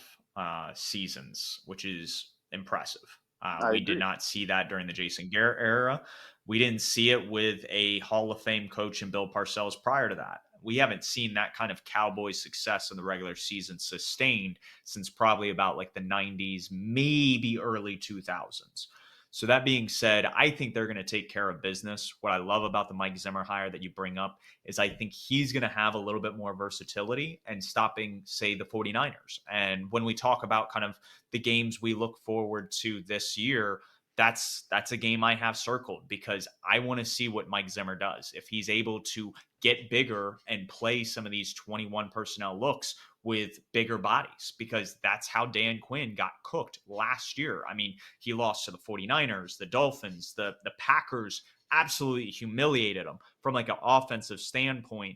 seasons, which is impressive. I We did agree. not see that during the Jason Garrett era. We didn't see it with a Hall of Fame coach in Bill Parcells prior to that. We haven't seen that kind of Cowboys success in the regular season sustained since probably about like the 90s, maybe early 2000s. So that being said, I think they're going to take care of business. What I love about the Mike Zimmer hire that you bring up is I think he's going to have a little bit more versatility and stopping, say, the 49ers. And when we talk about kind of the games we look forward to this year, that's a game I have circled because I want to see what Mike Zimmer does. If he's able to get bigger and play some of these 21 personnel looks with bigger bodies, because that's how Dan Quinn got cooked last year. I mean, he lost to the 49ers, the Dolphins, the Packers absolutely humiliated them from like an offensive standpoint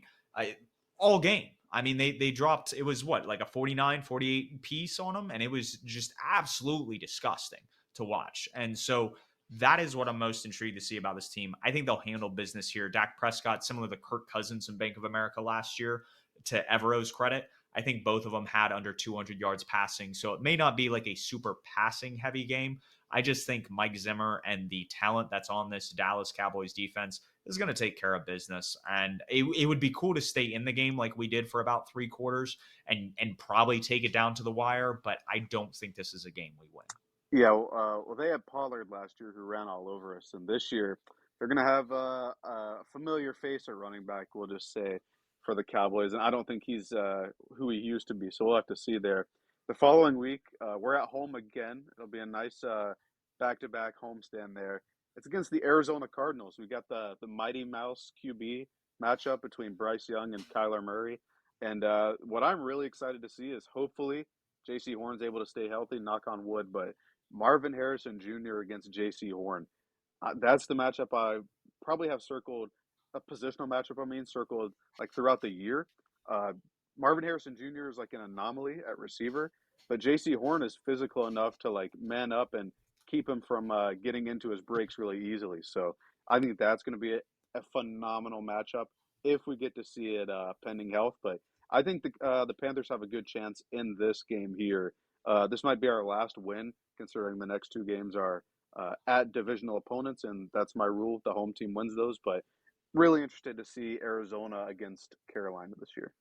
all game. I mean, they dropped, it was what, like a 49-48 piece on them, and it was just absolutely disgusting to watch. And so That is what I'm most intrigued to see about this team. I think they'll handle business here. Dak Prescott, similar to Kirk Cousins in Bank of America last year, to Evero's credit, I think both of them had under 200 yards passing. So it may not be like a super passing heavy game. I just think Mike Zimmer and the talent that's on this Dallas Cowboys defense is going to take care of business. And it would be cool to stay in the game like we did for about 3 quarters and probably take it down to the wire. But I don't think this is a game we win. Yeah, well, they had Pollard last year who ran all over us, and this year they're going to have a familiar face at running back, we'll just say, for the Cowboys, and I don't think he's who he used to be, so we'll have to see there. The following week, we're at home again. It'll be a nice back-to-back homestand there. It's against the Arizona Cardinals. We got the Mighty Mouse QB matchup between Bryce Young and Kyler Murray, and what I'm really excited to see is hopefully J.C. Horn's able to stay healthy, knock on wood, but Marvin Harrison Jr. against J.C. Horn. That's the matchup I probably have circled, a positional matchup, I mean, circled like throughout the year. Uh, Marvin Harrison Jr. is like an anomaly at receiver, but J.C. Horn is physical enough to like man up and keep him from getting into his breaks really easily. So I think that's going to be a phenomenal matchup if we get to see it pending health. But I think the Panthers have a good chance in this game here. This might be our last win, considering the next 2 games are at divisional opponents, and that's my rule. The home team wins those, but really interested to see Arizona against Carolina this year.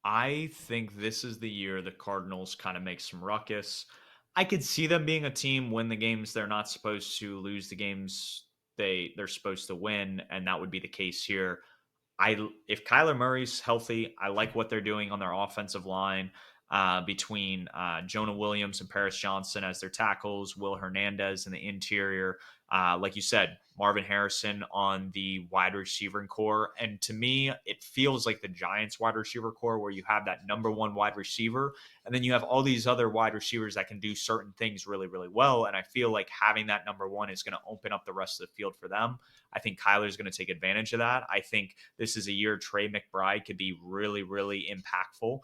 I think this is the year the Cardinals kind of make some ruckus. I could see them being a team win the games they're not supposed to, lose the games they're supposed to win, and that would be the case here. I If Kyler Murray's healthy, I like what they're doing on their offensive line between Jonah Williams and Paris Johnson as their tackles, Will Hernandez in the interior. Like you said, Marvin Harrison on the wide receiver core. And to me, it feels like the Giants wide receiver core where you have that number one wide receiver, and then you have all these other wide receivers that can do certain things really, really well. And I feel like having that number one is going to open up the rest of the field for them. I think Kyler's going to take advantage of that. I think this is a year Trey McBride could be really, really impactful.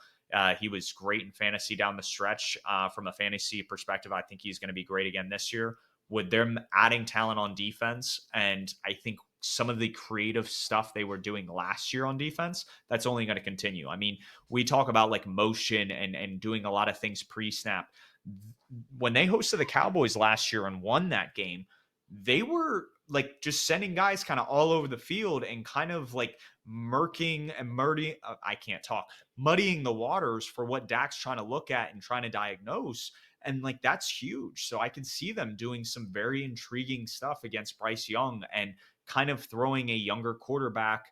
He was great in fantasy down the stretch. From a fantasy perspective, I think he's going to be great again this year. With them adding talent on defense, and I think some of the creative stuff they were doing last year on defense, that's only going to continue. I mean, we talk about like motion and doing a lot of things pre-snap. When they hosted the Cowboys last year and won that game, they were like just sending guys kind of all over the field and kind of like murking and muddying. I can't talk, muddying the waters for what Dak's trying to look at and trying to diagnose. And like that's huge. So I can see them doing some very intriguing stuff against Bryce Young and kind of throwing a younger quarterback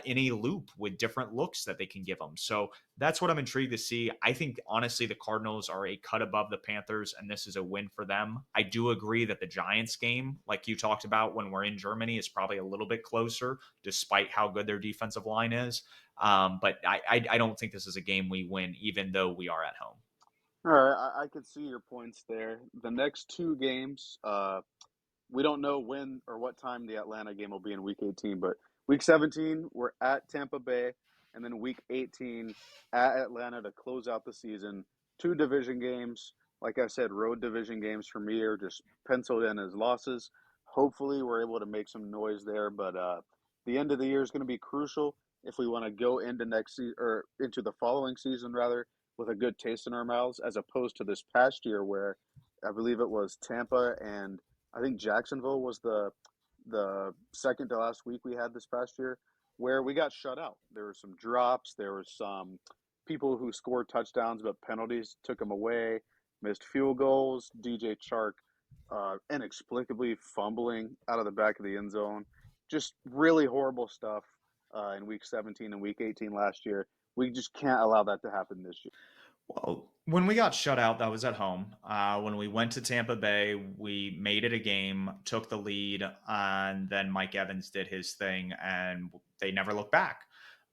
in a loop with different looks that they can give them. So that's what I'm intrigued to see. I think honestly the Cardinals are a cut above the Panthers, and this is a win for them. I do agree that the Giants game, like you talked about when we're in Germany, is probably a little bit closer, despite how good their defensive line is. But I don't think this is a game we win, even though we are at home. All right, I could see your points there. The next 2 games, we don't know when or what time the Atlanta game will be in Week 18, but Week 17 we're at Tampa Bay, and then Week 18 at Atlanta to close out the season. 2 division games, like I said, road division games for me are just penciled in as losses. Hopefully, we're able to make some noise there, but the end of the year is going to be crucial if we want to go into next season or into the following season rather with a good taste in our mouths, as opposed to this past year where I believe it was Tampa and I think Jacksonville was the second to last week we had this past year, where we got shut out. There were some drops. There were some people who scored touchdowns, but penalties took them away. Missed field goals. DJ Chark inexplicably fumbling out of the back of the end zone. Just really horrible stuff in Week 17 and Week 18 last year. We just can't allow that to happen this year. Well, when we got shut out, that was at home. When we went to Tampa Bay, we made it a game, took the lead, and then Mike Evans did his thing, and they never looked back.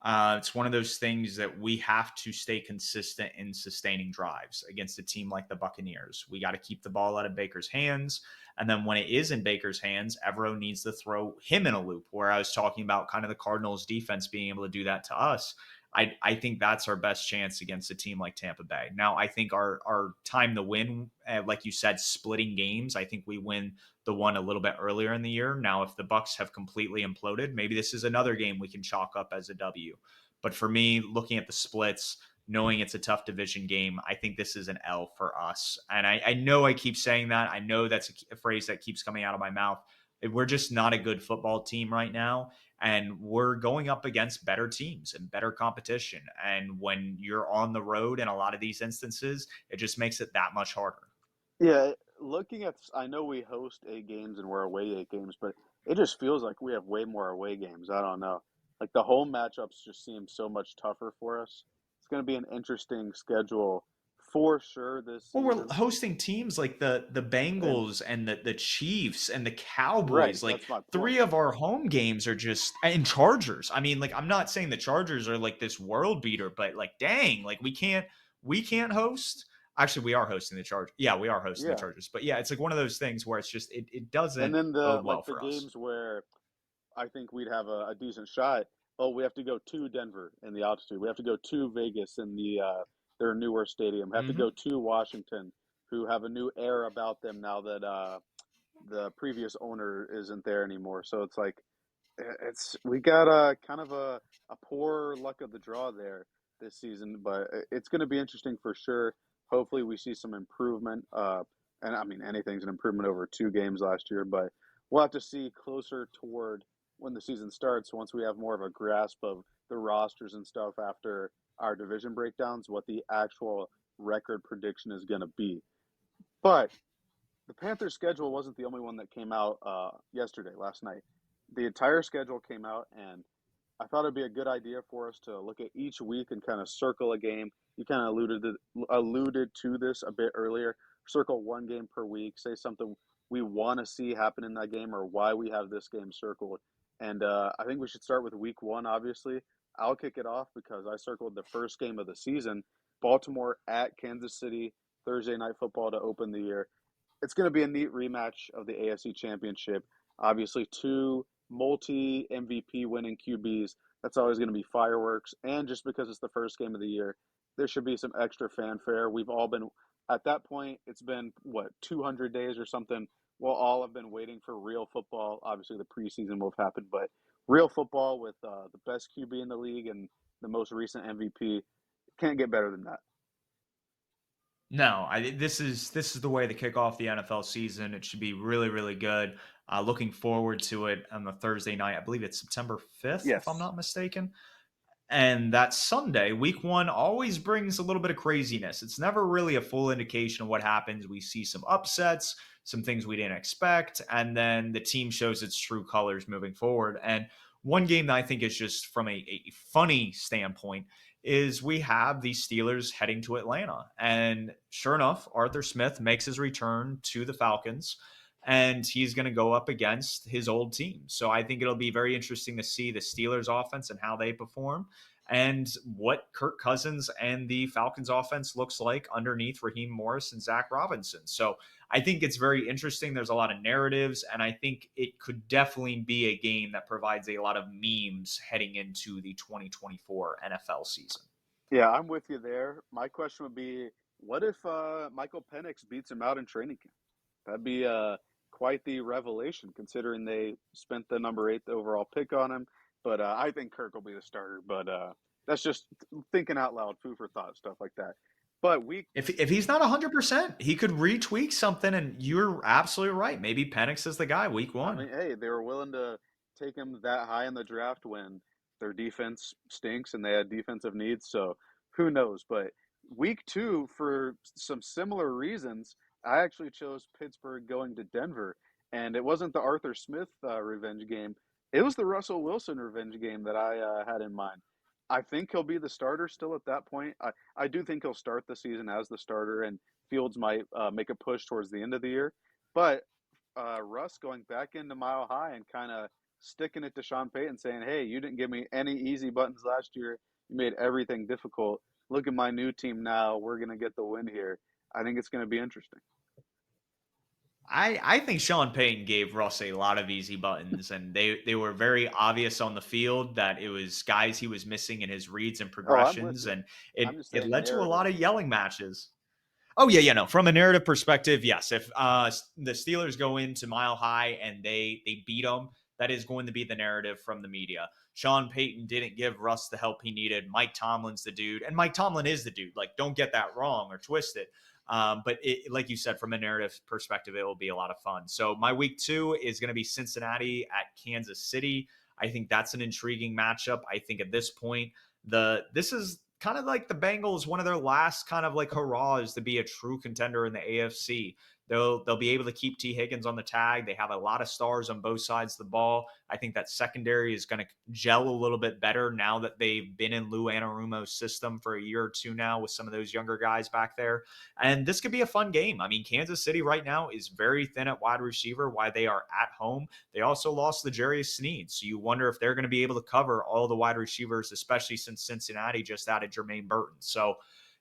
It's one of those things that we have to stay consistent in sustaining drives against a team like the Buccaneers. We got to keep the ball out of Baker's hands. And then when it is in Baker's hands, Evero needs to throw him in a loop, where I was talking about kind of the Cardinals defense being able to do that to us. I think that's our best chance against a team like Tampa Bay. Now, I think our time to win, like you said, splitting games. I think we win the one a little bit earlier in the year. Now, if the Bucks have completely imploded, maybe this is another game we can chalk up as a W. But for me, looking at the splits, knowing it's a tough division game, I think this is an L for us. And I know I keep saying that. I know that's a phrase that keeps coming out of my mouth. We're just not a good football team right now. And we're going up against better teams and better competition. And when you're on the road in a lot of these instances, it just makes it that much harder. Yeah, looking at, I know we host 8 games and we're away 8 games, but it just feels like we have way more away games. I don't know. Like the home matchups just seem so much tougher for us. It's going to be an interesting schedule for sure this Well, we're season. hosting teams like the And Bengals and the Chiefs and the right, Cowboys. Like that's my three point. of our home games are just and Chargers. I mean, like I'm not saying the Chargers are like this world beater, but like dang, like we can't host. Actually, we are hosting the Chargers. Yeah, we are hosting the Yeah. Chargers. But yeah, it's like one of those things where it's just it And doesn't then bode the well the for us. games where I think we'd have a decent shot. Oh, we have to go to Denver in the altitude. We have to go to Vegas in their newer stadium. We have to go Hmm. to Washington, who have a new air about them now that the previous owner isn't there anymore. So it's like it's we got a kind of a poor luck of the draw there this season, but it's going to be interesting for sure. Hopefully, we see some improvement. And I mean, anything's an improvement over 2 games last year, but we'll have to see closer toward when the season starts. Once we have more of a grasp of the rosters and stuff after our division breakdowns, what the actual record prediction is going to be. But the Panthers schedule wasn't the only one that came out yesterday, last night. The entire schedule came out, and I thought it'd be a good idea for us to look at each week and kind of circle a game. You kind of alluded to this a bit earlier. Circle one game per week. Say something we want to see happen in that game or why we have this game circled. And I think we should start with week one. Obviously, I'll kick it off because I circled the first game of the season: Baltimore at Kansas City, Thursday night football to open the year. It's going to be a neat rematch of the AFC Championship. Obviously, two multi MVP winning QBs. That's always going to be fireworks. And just because it's the first game of the year, there should be some extra fanfare. We've all been, at that point, it's been, what, 200 days or something? We'll all have been waiting for real football. Obviously, the preseason will have happened, but real football with the best QB in the league and the most recent MVP can't get better than that. No, this is the way to kick off the NFL season. It should be really really good. Looking forward to it on the Thursday night. I believe it's September 5th, if I'm Yes. not mistaken. And that Sunday, week one, always brings a little bit of craziness. It's never really a full indication of what happens. We see some upsets, some things we didn't expect, and then the team shows its true colors moving forward. And one game that I think is just from a funny standpoint is we have the Steelers heading to Atlanta. And sure enough, Arthur Smith makes his return to the Falcons and he's going to go up against his old team. So I think it'll be very interesting to see the Steelers offense and how they perform and what Kirk Cousins and the Falcons offense looks like underneath Raheem Morris and Zach Robinson. So I think it's very interesting. There's a lot of narratives, and I think it could definitely be a game that provides a lot of memes heading into the 2024 NFL season. Yeah, I'm with you there. My question would be, what if Michael Penix beats him out in training camp? That'd be quite the revelation, considering they spent the number 8 overall pick on him. But I think Kirk will be the starter. But that's just thinking out loud, food for thought, stuff like that. But we, If he's not 100%, he could retweak something, and you're absolutely right. Maybe Penix is the guy week I one. mean, hey, they were willing to take him that high in the draft when their defense stinks and they had defensive needs. So who knows? But week two, for some similar reasons, I actually chose Pittsburgh going to Denver. And it wasn't the Arthur Smith revenge game, it was the Russell Wilson revenge game that I had in mind. I think he'll be the starter still at that point. I do think he'll start the season as the starter, and Fields might make a push towards the end of the year. But Russ going back into Mile High and kind of sticking it to Sean Payton, saying, "Hey, you didn't give me any easy buttons last year. You made everything difficult. Look at my new team now. We're gonna get the win here." I think it's gonna be interesting. I think Sean Payton gave Russ a lot of easy buttons, and they were very obvious on the field that it was guys he was missing in his reads and Oh, I'm with progressions, you. and I'm just it saying led to a narrative. lot of yelling matches. Oh yeah, yeah, no. From a narrative perspective, yes. If the Steelers go into Mile High and they beat them, that is going to be the narrative from the media. Sean Payton didn't give Russ the help he needed. Mike Tomlin's the dude, and Mike Tomlin is the dude. Like, don't get that wrong or twist it. But like you said, from a narrative perspective, it will be a lot of fun. So my week 2 is going to be Cincinnati at Kansas City. I think that's an intriguing matchup. I think at this point, this is kind of like the Bengals, one of their last kind of like hurrahs to be a true contender in the AFC. They'll be able to keep T. Higgins on the tag. They have a lot of stars on both sides of the ball. I think that secondary is going to gel a little bit better now that they've been in Lou Anarumo's system for a year or two now with some of those younger guys back there. And this could be a fun game. I mean, Kansas City right now is very thin at wide receiver while they are at home. They also lost the Jarius Sneed. So you wonder if they're going to be able to cover all the wide receivers, especially since Cincinnati just added Jermaine Burton. So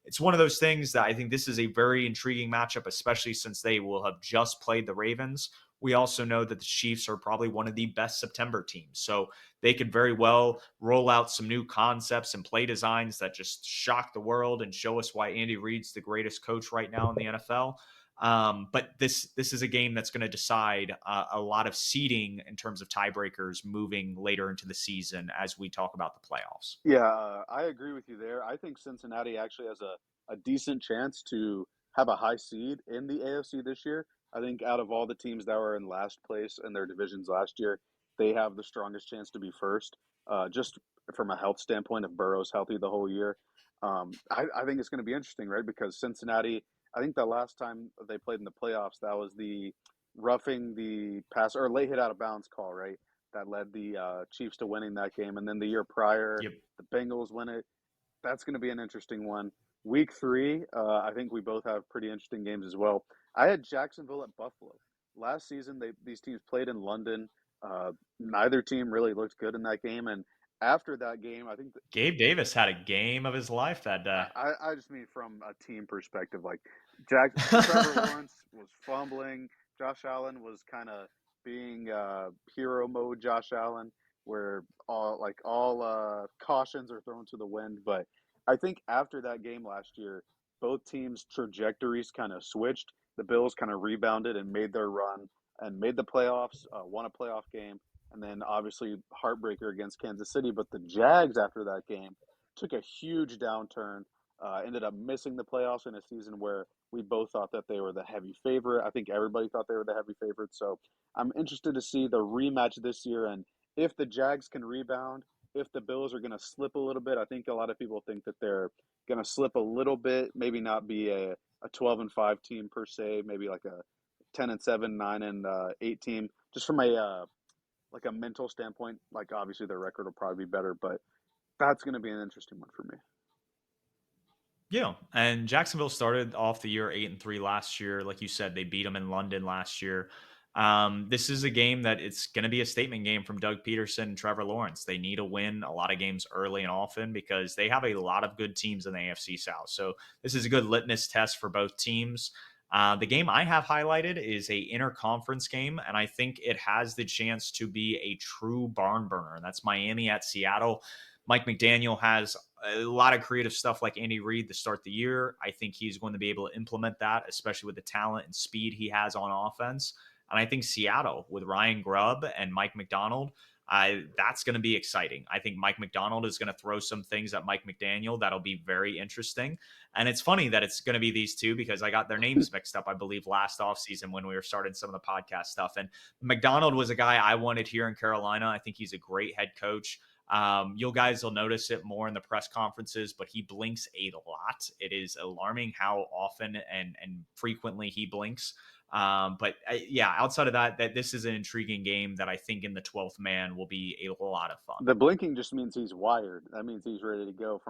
it's one of those things that I think this is a very intriguing matchup, especially since they will have just played the Ravens. We also know that the Chiefs are probably one of the best September teams. So they could very well roll out some new concepts and play designs that just shock the world and show us why Andy Reid's the greatest coach right now in the NFL. But this is a game that's going to decide a lot of seeding in terms of tiebreakers moving later into the season as we talk about the playoffs. Yeah, I agree with you there. I think Cincinnati actually has a decent chance to have a high seed in the AFC this year. I think out of all the teams that were in last place in their divisions last year, they have the strongest chance to be first. Just from a health standpoint, if Burrow's healthy the whole year, I think it's going to be interesting, right? Because Cincinnati, I think the last time they played in the playoffs, that was the roughing the pass or late hit out of bounds call, right? That led the Chiefs to winning that game. And then the year prior, Yep. the Bengals win it. That's going to be an interesting one. Week 3, I think we both have pretty interesting games as well. I had Jacksonville at Buffalo. Last season, these teams played in London. Neither team really looked good in that game. And after that game, I think Gabe Davis had a game of his life that day. I just mean from a team perspective. Like Trevor Lawrence was fumbling. Josh Allen was kind of being hero mode. Josh Allen, where all cautions are thrown to the wind. But I think after that game last year, both teams' trajectories kind of switched. The Bills kind of rebounded and made their run and made the playoffs. Won a playoff game, and then obviously heartbreaker against Kansas City. But the Jags after that game took a huge downturn. Ended up missing the playoffs in a season where we both thought that they were the heavy favorite. I think everybody thought they were the heavy favorite. So I'm interested to see the rematch this year and if the Jags can rebound, if the Bills are going to slip a little bit. I think a lot of people think that they're going to slip a little bit, maybe not be a 12-5 team per se, maybe like a 10-7, 9-8 team. Just from a like a mental standpoint, like obviously their record will probably be better, but that's going to be an interesting one for me. Yeah, and Jacksonville started off the year 8-3 last year. Like you said, they beat them in London last year. This is a game that it's going to be a statement game from Doug Peterson and Trevor Lawrence. They need to win a lot of games early and often because they have a lot of good teams in the AFC South. So this is a good litmus test for both teams. The game I have highlighted is a interconference game, and I think it has the chance to be a true barn burner. And that's Miami at Seattle. Mike McDaniel has a lot of creative stuff like Andy Reid to start the year. I think he's going to be able to implement that, especially with the talent and speed he has on offense. And I think Seattle with Ryan Grubb and Mike McDonald, that's going to be exciting. I think Mike McDonald is going to throw some things at Mike McDaniel that'll be very interesting. And it's funny that it's going to be these two because I got their names mixed up, I believe, last offseason when we were starting some of the podcast stuff. And McDonald was a guy I wanted here in Carolina. I think he's a great head coach. You guys will notice it more in the press conferences, but he blinks a lot. It is alarming how often and frequently he blinks. Yeah, outside of that this is an intriguing game that I think in the 12th man will be a lot of fun. The blinking just means he's wired. That means he's ready to go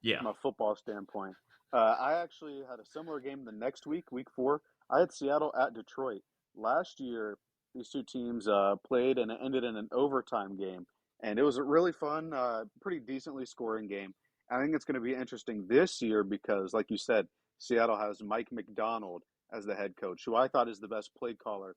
Yeah. from a football standpoint. I actually had a similar game the next week, week 4. I had Seattle at Detroit. Last year, these two teams played and it ended in an overtime game, and it was a really fun, pretty decently scoring game. I think it's going to be interesting this year because, like you said, Seattle has Mike McDonald as the head coach, who I thought is the best play caller,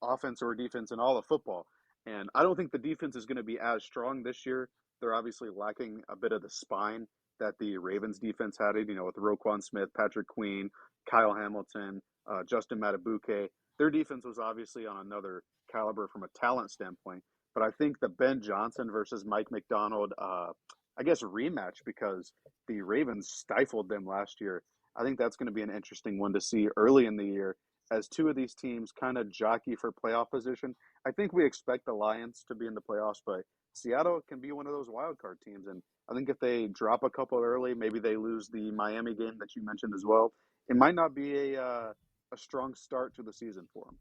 offense or defense in all of football. And I don't think the defense is going to be as strong this year. They're obviously lacking a bit of the spine that the Ravens defense had, with Roquan Smith, Patrick Queen, Kyle Hamilton, Justin Matabuke. Their defense was obviously on another caliber from a talent standpoint. But I think the Ben Johnson versus Mike McDonald, I guess, rematch, because the Ravens stifled them last year. I think that's going to be an interesting one to see early in the year as two of these teams kind of jockey for playoff position. I think we expect the Lions to be in the playoffs, but Seattle can be one of those wild card teams. And I think if they drop a couple early, maybe they lose the Miami game that you mentioned as well. It might not be a strong start to the season for them.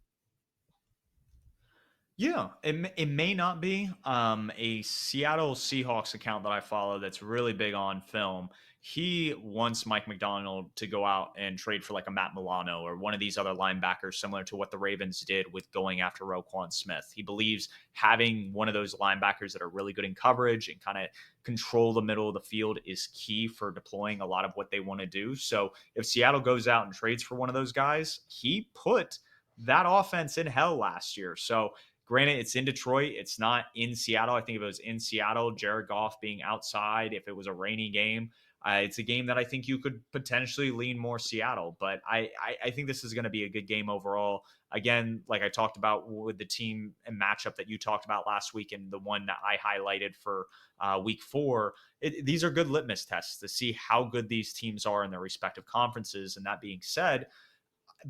Yeah, it may not be. A Seattle Seahawks account that I follow that's really big on film. He wants Mike McDonald to go out and trade for like a Matt Milano or one of these other linebackers, similar to what the Ravens did with going after Roquan Smith. He believes having one of those linebackers that are really good in coverage and kind of control the middle of the field is key for deploying a lot of what they want to do. So if Seattle goes out and trades for one of those guys, he put that offense in hell last year. So granted, it's in Detroit. It's not in Seattle. I think if it was in Seattle, Jared Goff being outside, if it was a rainy game, it's a game that I think you could potentially lean more Seattle. But I think this is going to be a good game overall. Again, like I talked about with the team and matchup that you talked about last week and the one that I highlighted for week 4, these are good litmus tests to see how good these teams are in their respective conferences. And that being said,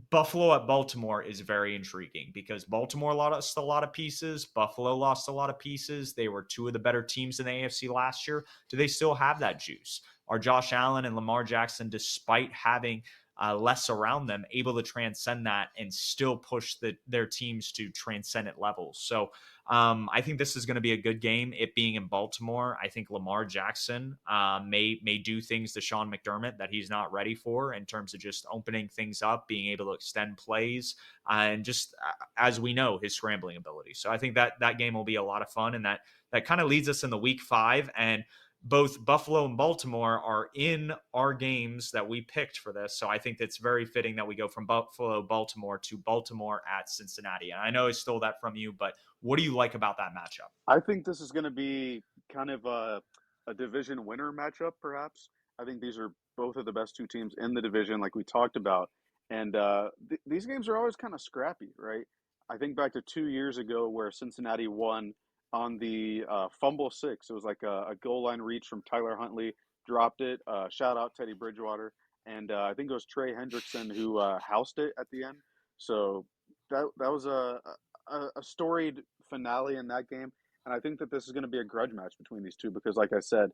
Buffalo at Baltimore is very intriguing because Baltimore lost a lot of pieces. Buffalo lost a lot of pieces. They were two of the better teams in the AFC last year. Do they still have that juice? Are Josh Allen and Lamar Jackson, despite having less around them, able to transcend that and still push their teams to transcendent levels? So I think this is going to be a good game. It being in Baltimore, I think Lamar Jackson may do things to Sean McDermott that he's not ready for in terms of just opening things up, being able to extend plays, and just as we know, his scrambling ability. So I think that game will be a lot of fun, and that kind of leads us in the week 5. And both Buffalo and Baltimore are in our games that we picked for this. So I think it's very fitting that we go from Buffalo, Baltimore to Baltimore at Cincinnati. And I know I stole that from you, but what do you like about that matchup? I think this is going to be kind of a division winner matchup, perhaps. I think these are both of the best two teams in the division, like we talked about. And these games are always kind of scrappy, right? I think back to 2 years ago where Cincinnati won on the fumble six. It was like a goal line reach from Tyler Huntley, dropped it. Shout out Teddy Bridgewater. And I think it was Trey Hendrickson who housed it at the end. So that was a storied finale in that game. And I think that this is going to be a grudge match between these two because, like I said,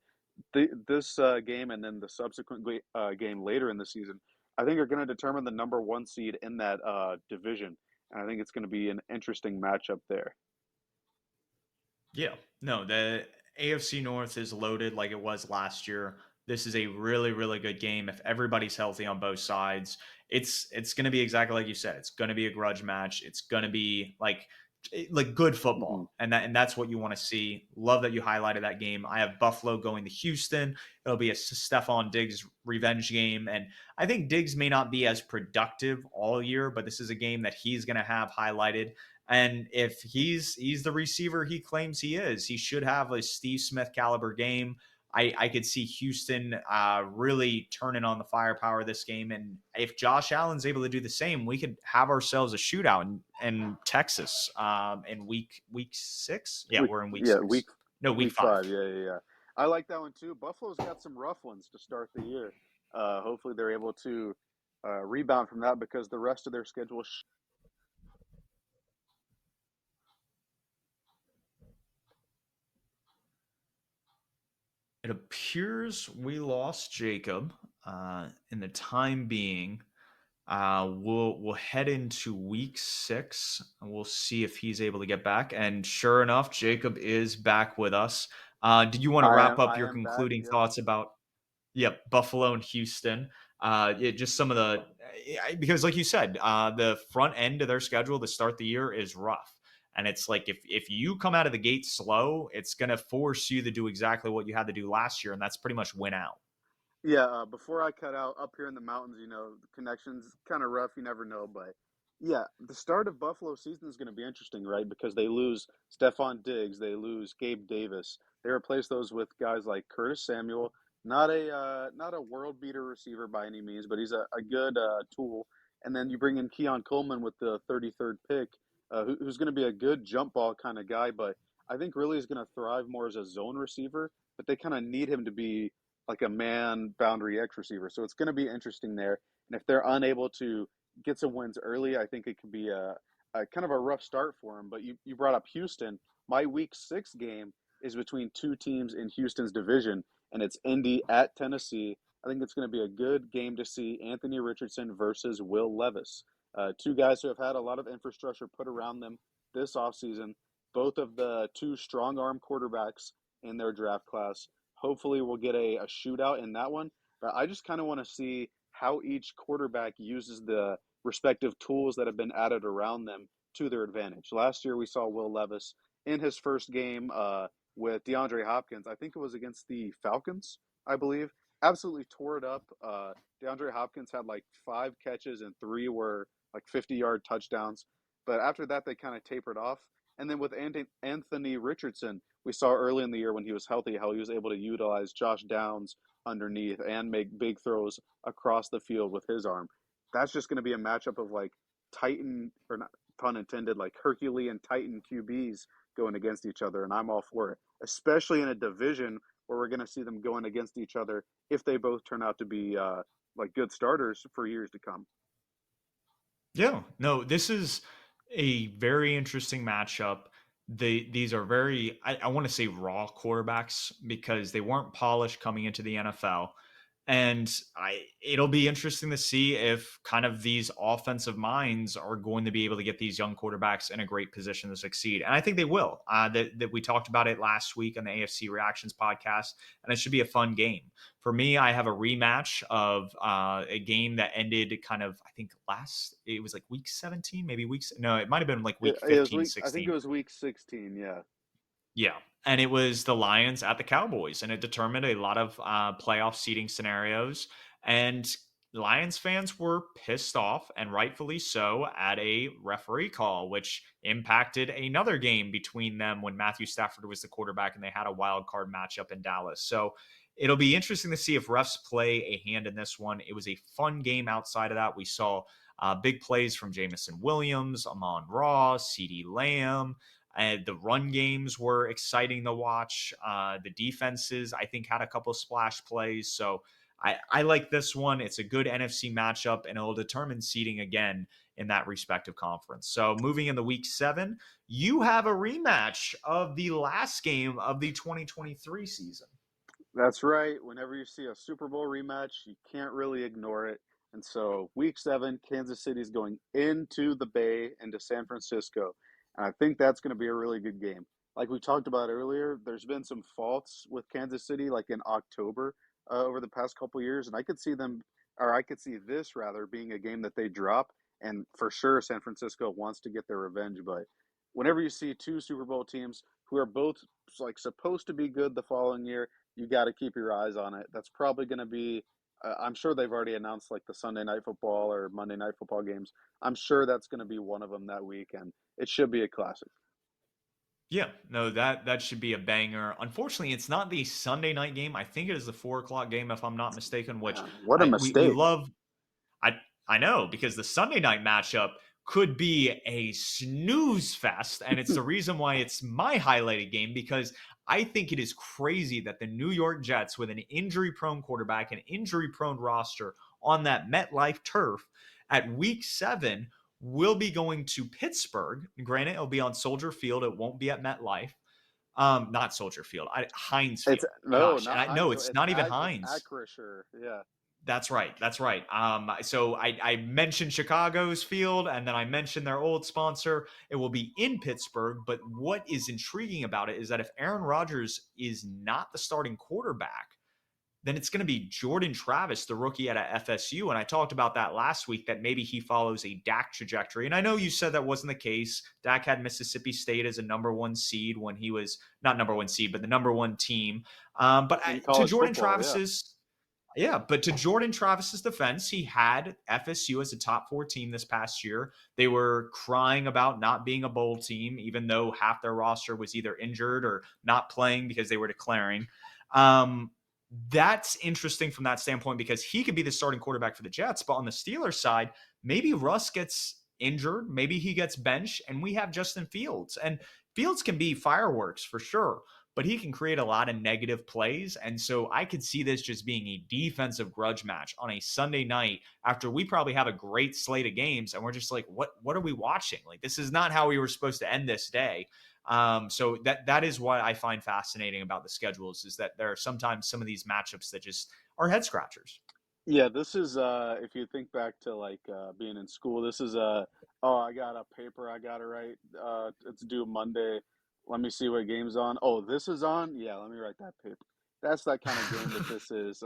this game and then the subsequent game later in the season, I think are going to determine the number 1 seed in that division. And I think it's going to be an interesting matchup there. Yeah, no, the AFC North is loaded like it was last year. This is a really, really good game. If everybody's healthy on both sides, it's going to be exactly like you said. It's going to be a grudge match. It's going to be like good Hmm. football, and that's what you want to see. Love that you highlighted that game. I have Buffalo going to Houston. It'll be a Stephon Diggs revenge game, and I think Diggs may not be as productive all year, but this is a game that he's going to have highlighted. And if he's the receiver he claims he is, he should have a Steve Smith caliber game. I could see Houston really turning on the firepower this game. And if Josh Allen's able to do the same, we could have ourselves a shootout in Texas in week 6. Yeah, Week, we're in week yeah, week 6. No, week week 5. 5. Yeah, yeah, yeah. I like that one too. Buffalo's got some rough ones to start the year. Hopefully, they're able to rebound from that because the rest of their schedule. It appears we lost Jacob in the time being. We'll head into week 6 and we'll see if he's able to get back. And sure enough, Jacob is back with us. Did you want to wrap up I your am back. concluding Yep. thoughts about Buffalo and Houston? Just some of the because like you said, the front end of their schedule to start the year is rough. And it's like if you come out of the gate slow, it's gonna force you to do exactly what you had to do last year, and that's pretty much win out. Yeah, before I cut out, up here in the mountains, the connection's kind of rough. You never know, but yeah, the start of Buffalo season is going to be interesting, right? Because they lose Stephon Diggs, they lose Gabe Davis. They replace those with guys like Curtis Samuel, not a world beater receiver by any means, but he's a good tool. And then you bring in Keon Coleman with the 33rd pick, who's going to be a good jump ball kind of guy, but I think really is going to thrive more as a zone receiver. But they kind of need him to be like a man boundary X receiver. So it's going to be interesting there. And if they're unable to get some wins early, I think it could be a kind of a rough start for them. But you brought up Houston. My week 6 game is between two teams in Houston's division, and it's Indy at Tennessee. I think it's going to be a good game to see Anthony Richardson versus Will Levis. Two guys who have had a lot of infrastructure put around them this offseason. Both of the two strong arm quarterbacks in their draft class. Hopefully, we'll get a shootout in that one. But I just kind of want to see how each quarterback uses the respective tools that have been added around them to their advantage. Last year, we saw Will Levis in his first game with DeAndre Hopkins. I think it was against the Falcons, I believe. Absolutely tore it up. DeAndre Hopkins had like 5 catches and 3 were like 50-yard touchdowns. But after that, they kind of tapered off. And then with Anthony Richardson, we saw early in the year when he was healthy how he was able to utilize Josh Downs underneath and make big throws across the field with his arm. That's just going to be a matchup of like Titan, or not pun intended, like Herculean Titan QBs going against each other, and I'm all for it, especially in a division where we're going to see them going against each other if they both turn out to be like good starters for years to come. Yeah, no, this is a very interesting matchup. These are very, I want to say raw quarterbacks because they weren't polished coming into the NFL. And it'll be interesting to see if kind of these offensive minds are going to be able to get these young quarterbacks in a great position to succeed. And I think they will. That we talked about it last week on the AFC Reactions podcast, and it should be a fun game. For me, I have a rematch of a game that ended kind of, I think it was like week 17, maybe weeks. No, it might have been like week It was 15, week. I think it 16. was week 16. Yeah, Yeah. And it was the Lions at the Cowboys, and it determined a lot of playoff seeding scenarios. And Lions fans were pissed off, and rightfully so, at a referee call, which impacted another game between them when Matthew Stafford was the quarterback and they had a wild card matchup in Dallas. So it'll be interesting to see if refs play a hand in this one. It was a fun game outside of that. We saw big plays from Jamison Williams, Amon Ross, CeeDee Lamb. The run games were exciting to watch. The defenses, I think, had a couple of splash plays. So I like this one. It's a good NFC matchup, and it'll determine seeding again in that respective conference. So moving into week 7, you have a rematch of the last game of the 2023 season. that's right. Whenever you see a Super Bowl rematch, you can't really ignore it. And so, week 7, Kansas City is going into the Bay, into San Francisco. And I think that's going to be a really good game. Like we talked about earlier, there's been some faults with Kansas City, like in October over the past couple years. And I could see them, or I could see this rather, being a game that they drop. And for sure, San Francisco wants to get their revenge. But whenever you see two Super Bowl teams who are both like supposed to be good the following year, you got to keep your eyes on it. That's probably going to be. I'm sure they've already announced like the Sunday night football or Monday night football games. I'm sure that's going to be one of them that week, and it should be a classic. Yeah, no, that should be a banger. Unfortunately, it's not the Sunday night game. I think it is the 4 o'clock game, if I'm not mistaken. Which Man, what a we mistake! love. I know because the Sunday night matchup could be a snooze fest, and it's the reason why it's my highlighted game because I think it is crazy that the New York Jets, with an injury-prone quarterback, an injury-prone roster on that MetLife turf at Week 7, will be going to Pittsburgh. Granted, it'll be on Soldier Field; it won't be at MetLife. Not Soldier Field, Heinz It's Field. no, Gosh, and not I know Heinz. it's not even It's Heinz. Acrisure. Yeah, That's right. That's right. So I mentioned Chicago's field, and then I mentioned their old sponsor. It will be in Pittsburgh. But what is intriguing about it is that if Aaron Rodgers is not the starting quarterback, then it's going to be Jordan Travis, the rookie at FSU. And I talked about that last week, that maybe he follows a Dak trajectory. And I know you said that wasn't the case. Dak had Mississippi State as a number 1 seed when he was not number 1 seed, but the number 1 team. But in to college Jordan football. Yeah, Travis's Yeah, but to Jordan Travis's defense, he had FSU as a top 4 team this past year. They were crying about not being a bowl team, even though half their roster was either injured or not playing because they were declaring. Um, that's interesting from that standpoint because he could be the starting quarterback for the Jets. But on the Steelers side, maybe Russ gets injured, maybe he gets benched, and we have Justin Fields. And Fields can be fireworks for sure, but he can create a lot of negative plays. And so I could see this just being a defensive grudge match on a Sunday night after we probably have a great slate of games. And we're just like, what are we watching? Like, this is not how we were supposed to end this day. So that is what I find fascinating about the schedules is that there are sometimes some of these matchups that just are head scratchers. Yeah, this is if you think back to like being in school, this is oh, I got a paper I gotta write. It's due Monday. Let me see what game's on. Oh, this is on? Yeah, let me write that paper. That's that kind of game that this is.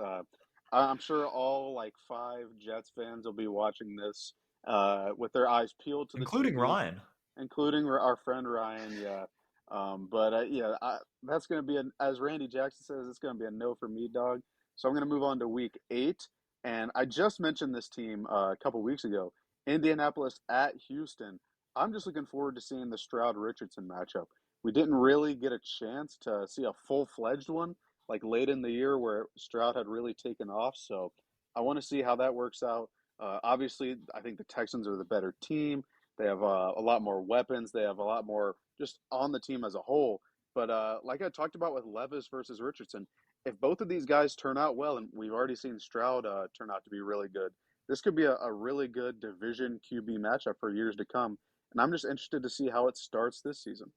I'm sure all like five Jets fans will be watching this with their eyes peeled to the Including TV, Ryan. including our friend Ryan. Yeah. But yeah, that's going to be an, as Randy Jackson says, it's going to be a no for me, dog. So I'm going to move on to week 8. And I just mentioned this team a couple weeks ago, Indianapolis at Houston. I'm just looking forward to seeing the Stroud Richardson matchup. We didn't really get a chance to see a full fledged one like late in the year where Stroud had really taken off. So I want to see how that works out. Obviously, I think the Texans are the better team. They have a lot more weapons. They have a lot more just on the team as a whole. But like I talked about with Levis versus Richardson, if both of these guys turn out well, and we've already seen Stroud turn out to be really good, this could be a really good division QB matchup for years to come. And I'm just interested to see how it starts this season.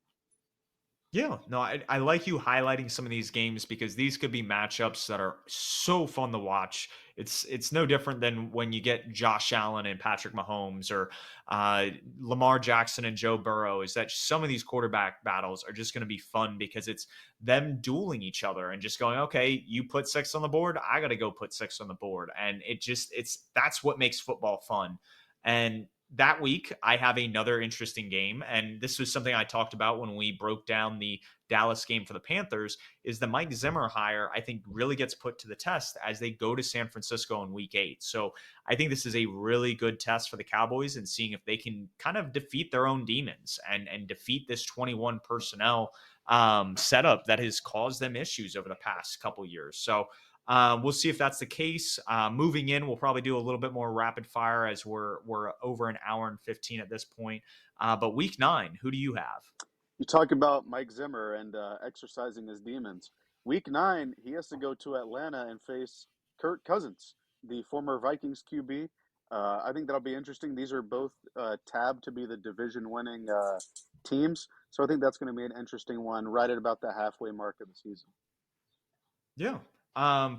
Yeah, no, I like you highlighting some of these games because these could be matchups that are so fun to watch. It's no different than when you get Josh Allen and Patrick Mahomes or Lamar Jackson and Joe Burrow. Is that some of these quarterback battles are just going to be fun because it's them dueling each other and just going, okay, you put 6 on the board, I got to go put 6 on the board, and it's that's what makes football fun. And that week, I have another interesting game, and this was something I talked about when we broke down the Dallas game for the Panthers. Is the Mike Zimmer hire? I think really gets put to the test as they go to San Francisco in Week 8. So I think this is a really good test for the Cowboys and seeing if they can kind of defeat their own demons and defeat this 21 personnel setup that has caused them issues over the past couple years. So we'll see if that's the case. Moving in, we'll probably do a little bit more rapid fire as we're over an hour and 15 at this point. But week 9, who do you have? You talk about Mike Zimmer and exercising his demons. Week 9, he has to go to Atlanta and face Kirk Cousins, the former Vikings QB. I think that'll be interesting. These are both tabbed to be the division winning teams. So I think that's going to be an interesting one right at about the halfway mark of the season. Yeah.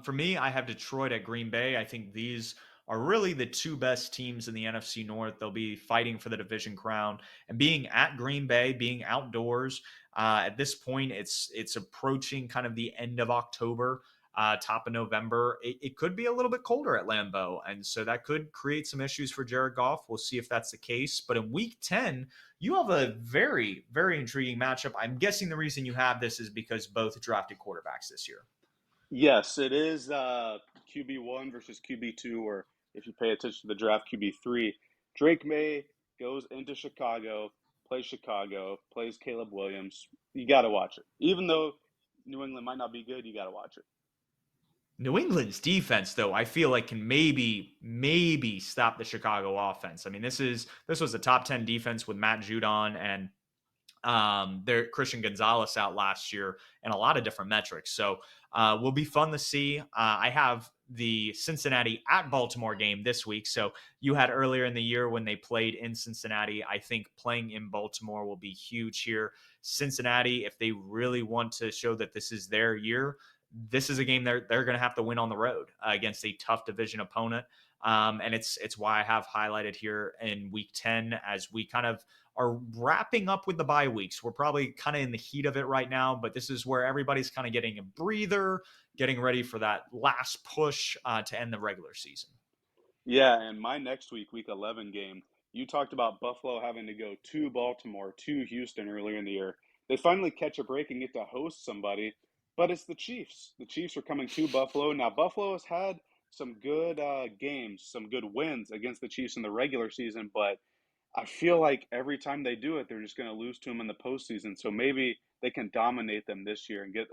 For me, I have Detroit at Green Bay. I think these are really the two best teams in the NFC North. They'll be fighting for the division crown, and being at Green Bay, being outdoors. At this point, it's approaching kind of the end of October, top of November. It could be a little bit colder at Lambeau, and so that could create some issues for Jared Goff. We'll see if that's the case. But in Week 10, you have a very, very intriguing matchup. I'm guessing the reason you have this is because both drafted quarterbacks this year. Yes, it is QB1 versus QB2, or if you pay attention to the draft, QB3. Drake May goes into Chicago, plays Caleb Williams. You got to watch it. Even though New England might not be good, you got to watch it. New England's defense, though, I feel like can maybe stop the Chicago offense. I mean, this was a top 10 defense with Matt Judon and their Christian Gonzalez out last year and a lot of different metrics. So will be fun to see. I have the Cincinnati at Baltimore game this week. So you had earlier in the year when they played in Cincinnati. I think playing in Baltimore will be huge here. Cincinnati, if they really want to show that this is their year, this is a game they're going to have to win on the road against a tough division opponent. And it's why I have highlighted here in week 10 as we kind of are wrapping up with the bye weeks. We're probably kind of in the heat of it right now, but this is where everybody's kind of getting a breather, getting ready for that last push to end the regular season. Yeah, and my next week, week 11 game, you talked about Buffalo having to go to Baltimore, to Houston earlier in the year. They finally catch a break and get to host somebody, but it's the Chiefs. The Chiefs are coming to Buffalo. Now, Buffalo has had some good games, some good wins against the Chiefs in the regular season, but I feel like every time they do it, they're just going to lose to them in the postseason. So maybe they can dominate them this year and get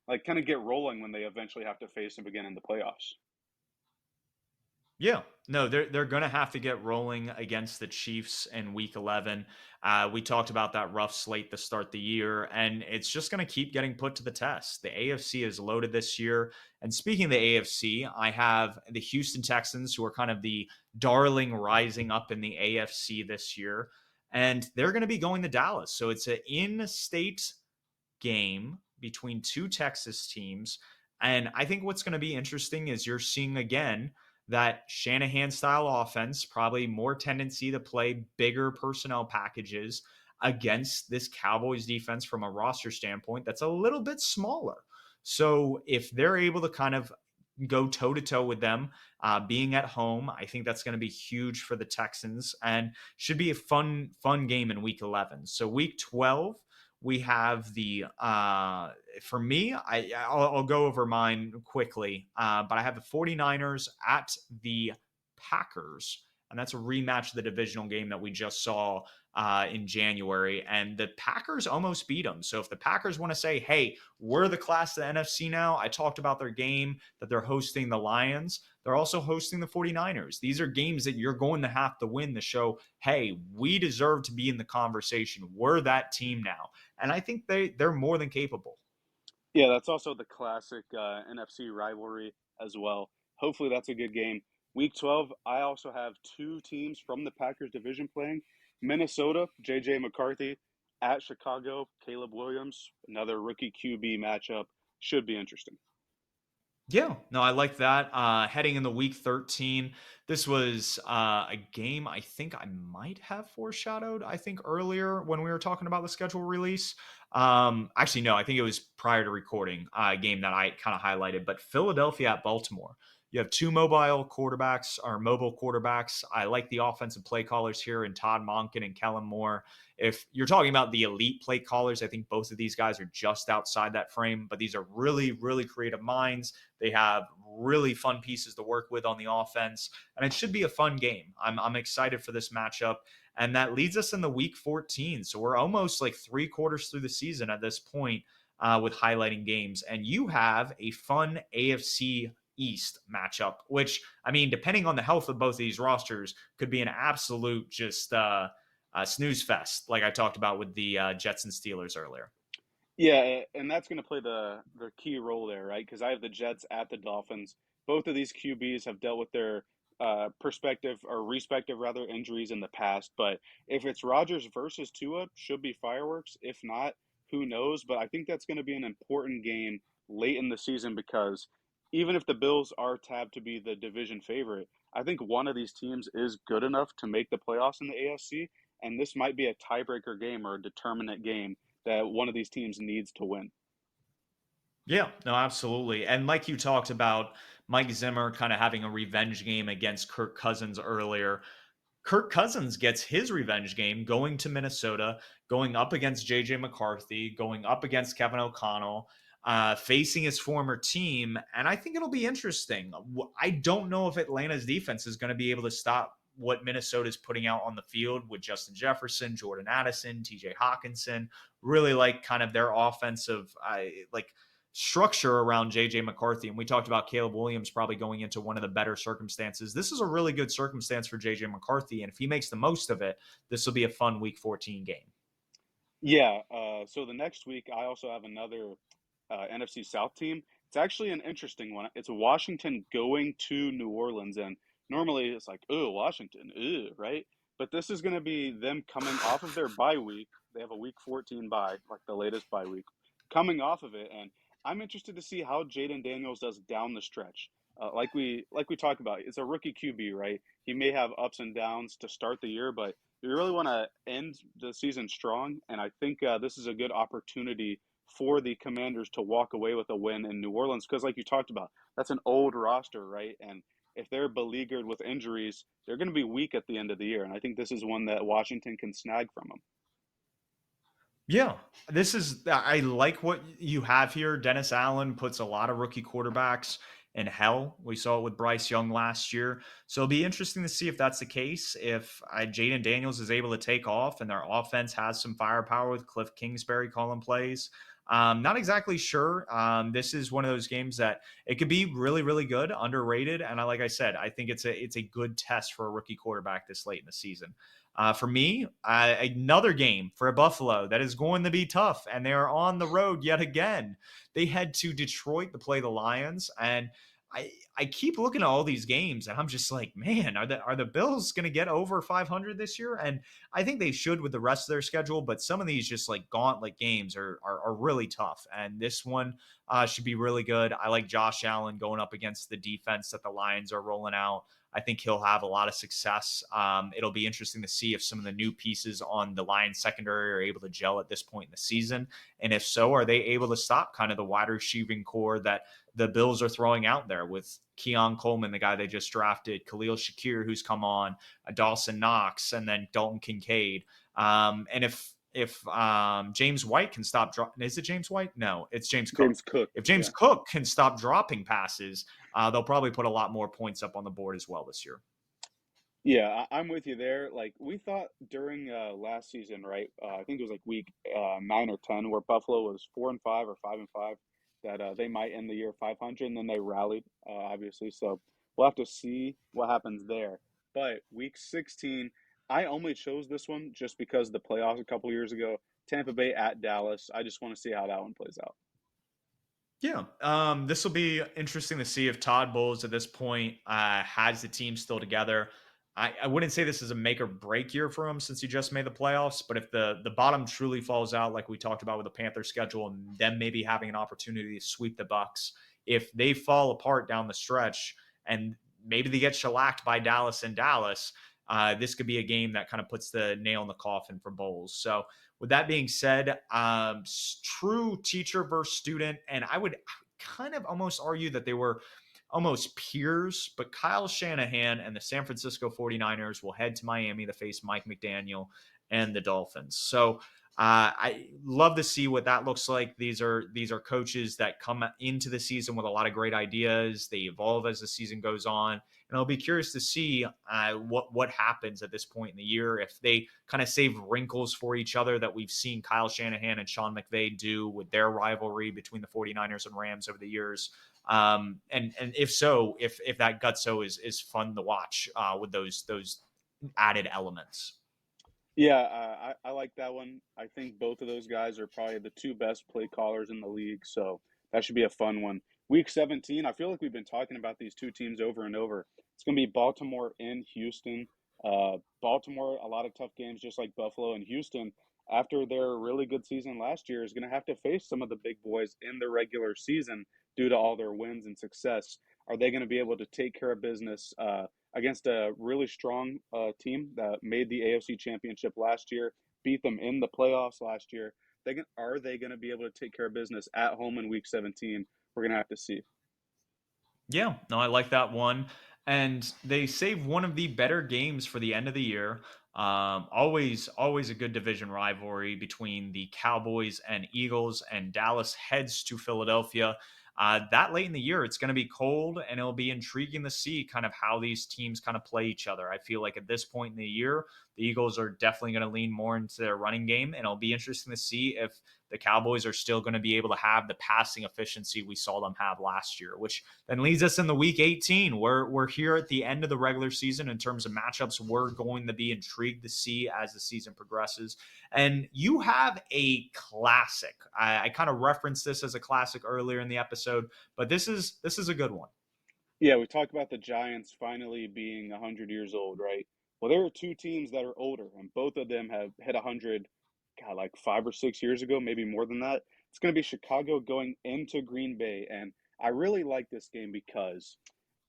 like kind of get rolling when they eventually have to face them again in the playoffs. Yeah, no, they're going to have to get rolling against the Chiefs in Week 11. We talked about that rough slate to start the year, and it's just going to keep getting put to the test. The AFC is loaded this year, and speaking of the AFC, I have the Houston Texans, who are kind of the darling rising up in the AFC this year, and they're going to be going to Dallas. So it's an in-state game between two Texas teams. And I think what's going to be interesting is you're seeing again that Shanahan style offense, probably more tendency to play bigger personnel packages against this Cowboys defense from a roster standpoint that's a little bit smaller. So if they're able to kind of go toe to toe with them, being at home, I think that's going to be huge for the Texans and should be a fun game in Week 11. So Week 12, we have the for me, I'll go over mine quickly, but I have the 49ers at the Packers, and that's a rematch of the divisional game that we just saw in January, and the Packers almost beat them. So if the Packers want to say, hey, we're the class of the NFC now, I talked about their game that they're hosting the Lions. They're also hosting the 49ers. These are games that you're going to have to win to show, hey, we deserve to be in the conversation. We're that team now. And I think they're more than capable. Yeah, that's also the classic NFC rivalry as well. Hopefully, that's a good game. Week 12, I also have two teams from the Packers division playing. Minnesota, J.J. McCarthy, at Chicago, Caleb Williams, another rookie QB matchup. Should be interesting. Yeah, no, I like that. Heading into week 13, this was a game I think I might have foreshadowed, I think earlier when we were talking about the schedule release. Actually, no, I think it was prior to recording a game that I kind of highlighted, but Philadelphia at Baltimore. You have two mobile quarterbacks or mobile quarterbacks. I like the offensive play callers here in Todd Monken and Kellen Moore. If you're talking about the elite play callers, I think both of these guys are just outside that frame, but these are really, really creative minds. They have really fun pieces to work with on the offense, and it should be a fun game. I'm excited for this matchup, and that leads us in the week 14. So we're almost like 3 quarters through the season at this point with highlighting games, and you have a fun AFC East matchup, which I mean, depending on the health of both of these rosters, could be an absolute just snooze fest, like I talked about with the Jets and Steelers earlier. Yeah, and that's going to play the key role there, right? Because I have the Jets at the Dolphins. Both of these QBs have dealt with their perspective or respective rather injuries in the past. But if it's Rodgers versus Tua, should be fireworks. If not, who knows? But I think that's going to be an important game late in the season because even if the Bills are tabbed to be the division favorite, I think one of these teams is good enough to make the playoffs in the AFC, and this might be a tiebreaker game or a determinant game that one of these teams needs to win. Yeah, no, absolutely. And like you talked about, Mike Zimmer kind of having a revenge game against Kirk Cousins earlier. Kirk Cousins gets his revenge game going to Minnesota, going up against JJ McCarthy, going up against Kevin O'Connell, facing his former team. And I think it'll be interesting. I don't know if Atlanta's defense is going to be able to stop what Minnesota's putting out on the field with Justin Jefferson, Jordan Addison, TJ Hawkinson. Really like kind of their offensive, like structure around JJ McCarthy. And we talked about Caleb Williams probably going into one of the better circumstances. This is a really good circumstance for JJ McCarthy. And if he makes the most of it, this will be a fun week 14 game. Yeah. So the next week, I also have another NFC South team. It's actually an interesting one. It's Washington going to New Orleans, and normally it's like, oh, Washington, right? But this is going to be them coming off of their bye week. They have a week 14 bye, like the latest bye week, coming off of it, and I'm interested to see how Jaden Daniels does down the stretch. Like we talked about, it's a rookie QB, right? He may have ups and downs to start the year, but you really want to end the season strong, and I think this is a good opportunity for the Commanders to walk away with a win in New Orleans because, like you talked about, that's an old roster, right? And if they're beleaguered with injuries, they're going to be weak at the end of the year. And I think this is one that Washington can snag from them. Yeah, I like what you have here. Dennis Allen puts a lot of rookie quarterbacks in hell. We saw it with Bryce Young last year. So it'll be interesting to see if that's the case. If Jaden Daniels is able to take off and their offense has some firepower with Cliff Kingsbury calling plays. Not exactly sure. This is one of those games that it could be really, really good, underrated, and like I said, I think it's a good test for a rookie quarterback this late in the season. For me, another game for Buffalo that is going to be tough, and they are on the road yet again. They head to Detroit to play the Lions, and I keep looking at all these games, and I'm just like, man, are the Bills going to get over 500 this year? And I think they should with the rest of their schedule, but some of these just like gauntlet games are really tough, and this one should be really good. I like Josh Allen going up against the defense that the Lions are rolling out. I think he'll have a lot of success. It'll be interesting to see if some of the new pieces on the Lions secondary are able to gel at this point in the season. And if so, are they able to stop kind of the wide receiving core that the Bills are throwing out there with Keon Coleman, the guy they just drafted, Khalil Shakir, who's come on, Dawson Knox, and then Dalton Kincaid. And if James White can stop dropping, is it James White? No, it's James James Cook. Cook. If James Yeah. Cook can stop dropping passes, they'll probably put a lot more points up on the board as well this year. Yeah, I'm with you there. Like we thought during last season, right? I think it was like week 9 or 10, where Buffalo was 4-5 or 5-5, that they might end the year 500, and then they rallied, obviously. So we'll have to see what happens there. But week 16, I only chose this one just because the playoffs a couple years ago, Tampa Bay at Dallas. I just want to see how that one plays out. Yeah, this will be interesting to see if Todd Bowles at this point has the team still together. I wouldn't say this is a make or break year for him since he just made the playoffs, but if the bottom truly falls out, like we talked about with the Panthers schedule, and them maybe having an opportunity to sweep the Bucks, if they fall apart down the stretch and maybe they get shellacked by Dallas and Dallas, this could be a game that kind of puts the nail in the coffin for Bowles. So with that being said, true teacher versus student, and I would kind of almost argue that they were almost peers, but Kyle Shanahan and the San Francisco 49ers will head to Miami to face Mike McDaniel and the Dolphins. So I love to see what that looks like. These are coaches that come into the season with a lot of great ideas. They evolve as the season goes on, and I'll be curious to see what happens at this point in the year if they kind of save wrinkles for each other that we've seen Kyle Shanahan and Sean McVay do with their rivalry between the 49ers and Rams over the years. And if so, if that gutso is fun to watch with those added elements. Yeah, I like that one. I think both of those guys are probably the two best play callers in the league, so that should be a fun one. Week 17, I feel like we've been talking about these two teams over and over. It's going to be Baltimore and Houston. Baltimore, a lot of tough games, just like Buffalo and Houston. After their really good season last year, is going to have to face some of the big boys in the regular season due to all their wins and success. Are they going to be able to take care of business? Against a really strong team that made the AFC Championship last year, beat them in the playoffs last year. Are they going to be able to take care of business at home in Week 17? We're going to have to see. Yeah, no, I like that one. And they save one of the better games for the end of the year. Always a good division rivalry between the Cowboys and Eagles, and Dallas heads to Philadelphia. That late in the year, it's going to be cold, and it'll be intriguing to see kind of how these teams kind of play each other. I feel like at this point in the year, the Eagles are definitely going to lean more into their running game, and it'll be interesting to see if the Cowboys are still going to be able to have the passing efficiency we saw them have last year, which then leads us in the week 18. We're here at the end of the regular season in terms of matchups. We're going to be intrigued to see as the season progresses. And you have a classic. I kind of referenced this as a classic earlier in the episode, but this is a good one. Yeah, we talked about the Giants finally being 100 years old, right? Well, there are two teams that are older, and both of them have hit 100, God, like 5 or 6 years ago, maybe more than that. It's going to be Chicago going into Green Bay, and I really like this game because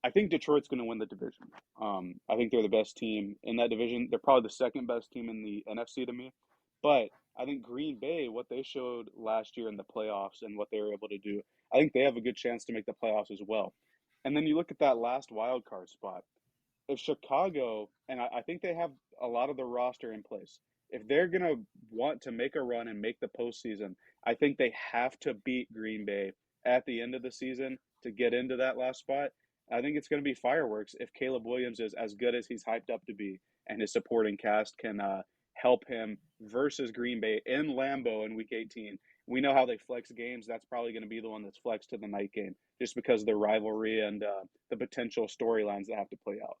I think Detroit's going to win the division. I think they're the best team in that division. They're probably the second best team in the NFC to me. But I think Green Bay, what they showed last year in the playoffs and what they were able to do, I think they have a good chance to make the playoffs as well. And then you look at that last wild card spot. If Chicago, and I think they have a lot of the roster in place, if they're going to want to make a run and make the postseason, I think they have to beat Green Bay at the end of the season to get into that last spot. I think it's going to be fireworks if Caleb Williams is as good as he's hyped up to be, and his supporting cast can help him versus Green Bay in Lambeau in Week 18. We know how they flex games. That's probably going to be the one that's flexed to the night game, just because of the rivalry and the potential storylines that have to play out.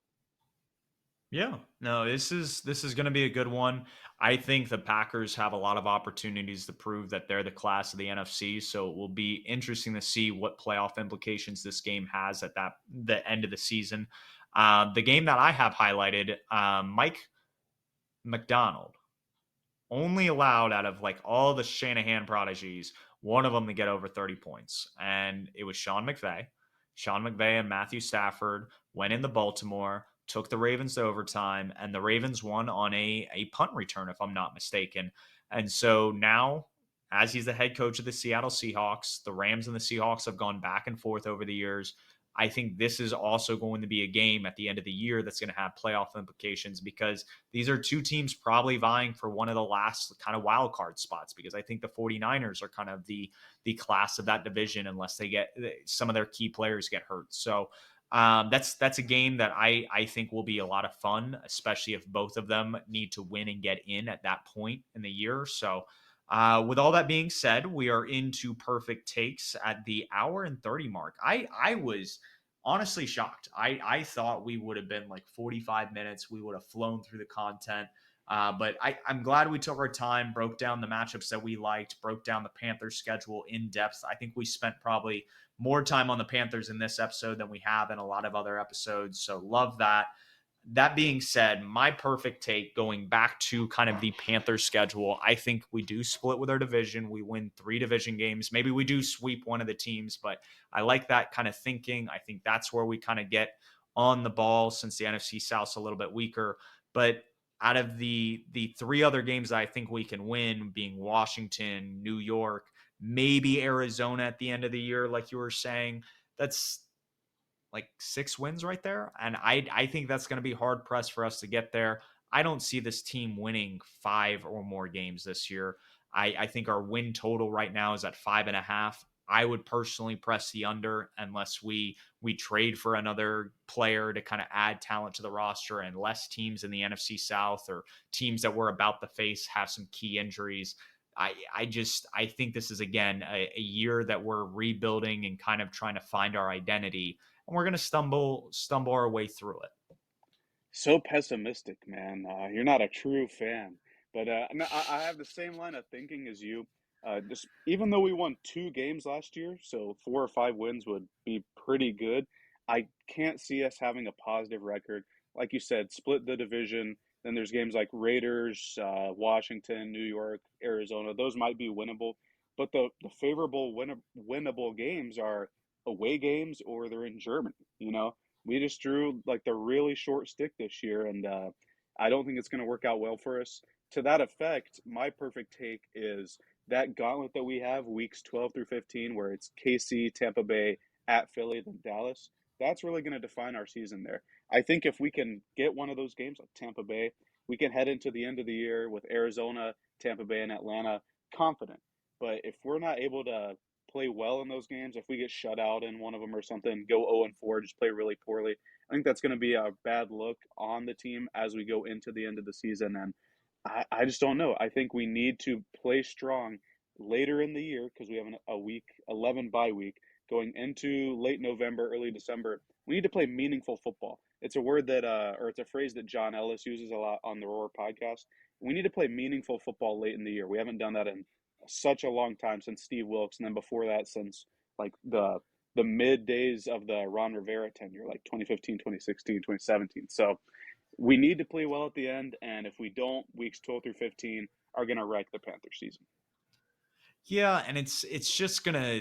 Yeah, no, this is going to be a good one. I think the Packers have a lot of opportunities to prove that they're the class of the NFC. So it will be interesting to see what playoff implications this game has at the end of the season. The game that I have highlighted, Mike McDonald only allowed out of like all the Shanahan prodigies, one of them to get over 30 points. And it was Sean McVay. Sean McVay and Matthew Stafford went into Baltimore, took the Ravens to overtime, and the Ravens won on a punt return, if I'm not mistaken. And so now, as he's the head coach of the Seattle Seahawks, the Rams and the Seahawks have gone back and forth over the years. I think this is also going to be a game at the end of the year that's going to have playoff implications because these are two teams probably vying for one of the last kind of wild card spots because I think the 49ers are kind of the class of that division unless they get some of their key players get hurt. So that's a game that I think will be a lot of fun, especially if both of them need to win and get in at that point in the year. So with all that being said, we are into Purrfect Takes at the hour and 30 mark. I was honestly shocked. I thought we would have been like 45 minutes. We would have flown through the content. But I'm glad we took our time, broke down the matchups that we liked, broke down the Panthers schedule in depth. I think we spent probably more time on the Panthers in this episode than we have in a lot of other episodes. So love that. That being said, my perfect take going back to kind of the Panthers schedule, I think we do split with our division. We win 3 division games. Maybe we do sweep one of the teams, but I like that kind of thinking. I think that's where we kind of get on the ball since the NFC South's a little bit weaker. But out of the 3 other games that I think we can win, being Washington, New York, maybe Arizona at the end of the year, like you were saying, that's like 6 wins right there. And I think that's going to be hard pressed for us to get there. I don't see this team winning 5 or more games this year. I think our win total right now is at 5.5. I would personally press the under unless we trade for another player to kind of add talent to the roster, and less teams in the NFC South or teams that we're about to face have some key injuries. I think this is again a year that we're rebuilding and kind of trying to find our identity, and we're going to stumble our way through it. So pessimistic, man. You're not a true fan. But no, I have the same line of thinking as you. Just even though we won 2 games last year, so 4 or 5 wins would be pretty good. I can't see us having a positive record. Like you said, split the division. Then there's games like Raiders, Washington, New York, Arizona. Those might be winnable, but the favorable winnable games are away games or they're in Germany. We just drew like the really short stick this year, and I don't think it's going to work out well for us. To that effect, my perfect take is that gauntlet that we have weeks 12 through 15, where it's KC, Tampa Bay, at Philly, then Dallas. That's really going to define our season there. I think if we can get one of those games like Tampa Bay, we can head into the end of the year with Arizona, Tampa Bay, and Atlanta confident. But if we're not able to play well in those games, if we get shut out in one of them or something, go 0-4, just play really poorly, I think that's going to be a bad look on the team as we go into the end of the season. And I just don't know. I think we need to play strong later in the year because we have a week 11 bye week going into late November, early December. We need to play meaningful football. It's a word that, or it's a phrase that John Ellis uses a lot on the Roar podcast. We need to play meaningful football late in the year. We haven't done that in such a long time since Steve Wilkes, and then before that since like the mid days of the Ron Rivera tenure, like 2015, 2016, 2017. So we need to play well at the end, and if we don't, weeks 12 through 15 are going to wreck the Panthers season. Yeah, and it's just gonna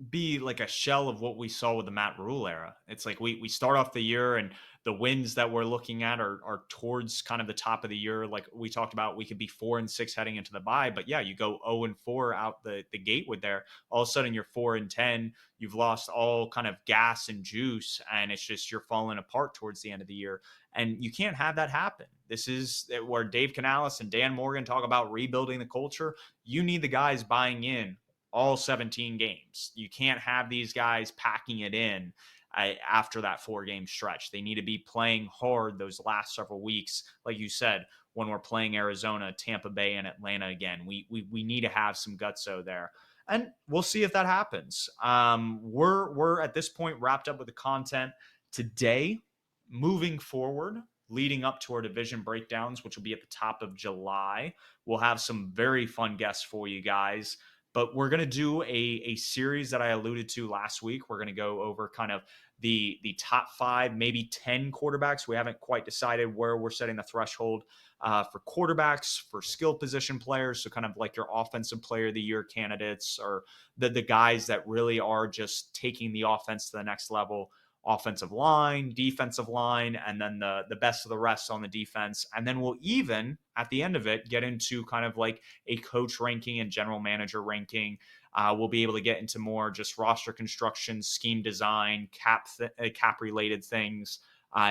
be like a shell of what we saw with the Matt Rule era. It's like we start off the year and the wins that we're looking at are towards kind of the top of the year. Like we talked about, we could be 4-6 heading into the bye, but yeah, you go 0-4 out the gate with there. All of a sudden you're 4-10. You've lost all kind of gas and juice, and it's just you're falling apart towards the end of the year. And you can't have that happen. This is where Dave Canales and Dan Morgan talk about rebuilding the culture. You need the guys buying in all 17 games. You can't have these guys packing it in after that 4 game stretch. They need to be playing hard those last several weeks. Like you said, when we're playing Arizona, Tampa Bay, and Atlanta again, we need to have some gutso there. And we'll see if that happens. We're at this point wrapped up with the content today. Moving forward, leading up to our division breakdowns, which will be at the top of July, we'll have some very fun guests for you guys. But we're going to do a series that I alluded to last week. We're going to go over kind of the top 5, maybe 10 quarterbacks. We haven't quite decided where we're setting the threshold for quarterbacks, for skill position players. So kind of like your offensive player of the year candidates, or the guys that really are just taking the offense to the next level. Offensive line, defensive line, and then the best of the rest on the defense. And then we'll even, at the end of it, get into kind of like a coach ranking and general manager ranking. We'll be able to get into more just roster construction, scheme design, cap related things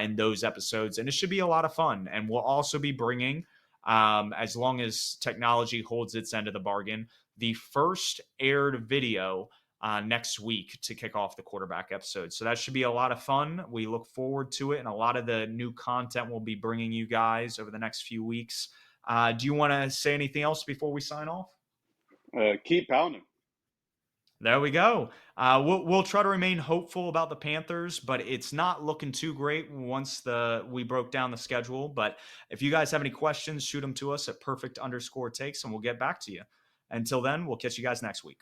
in those episodes. And it should be a lot of fun. And we'll also be bringing, as long as technology holds its end of the bargain, the first aired video next week to kick off the quarterback episode. So that should be a lot of fun. We look forward to it, and a lot of the new content we'll be bringing you guys over the next few weeks. Do you want to say anything else before we sign off? Keep pounding. There we go. We'll try to remain hopeful about the Panthers, but it's not looking too great once we broke down the schedule. But if you guys have any questions, shoot them to us at Purrfect_Takes, and we'll get back to you. Until then, we'll catch you guys next week.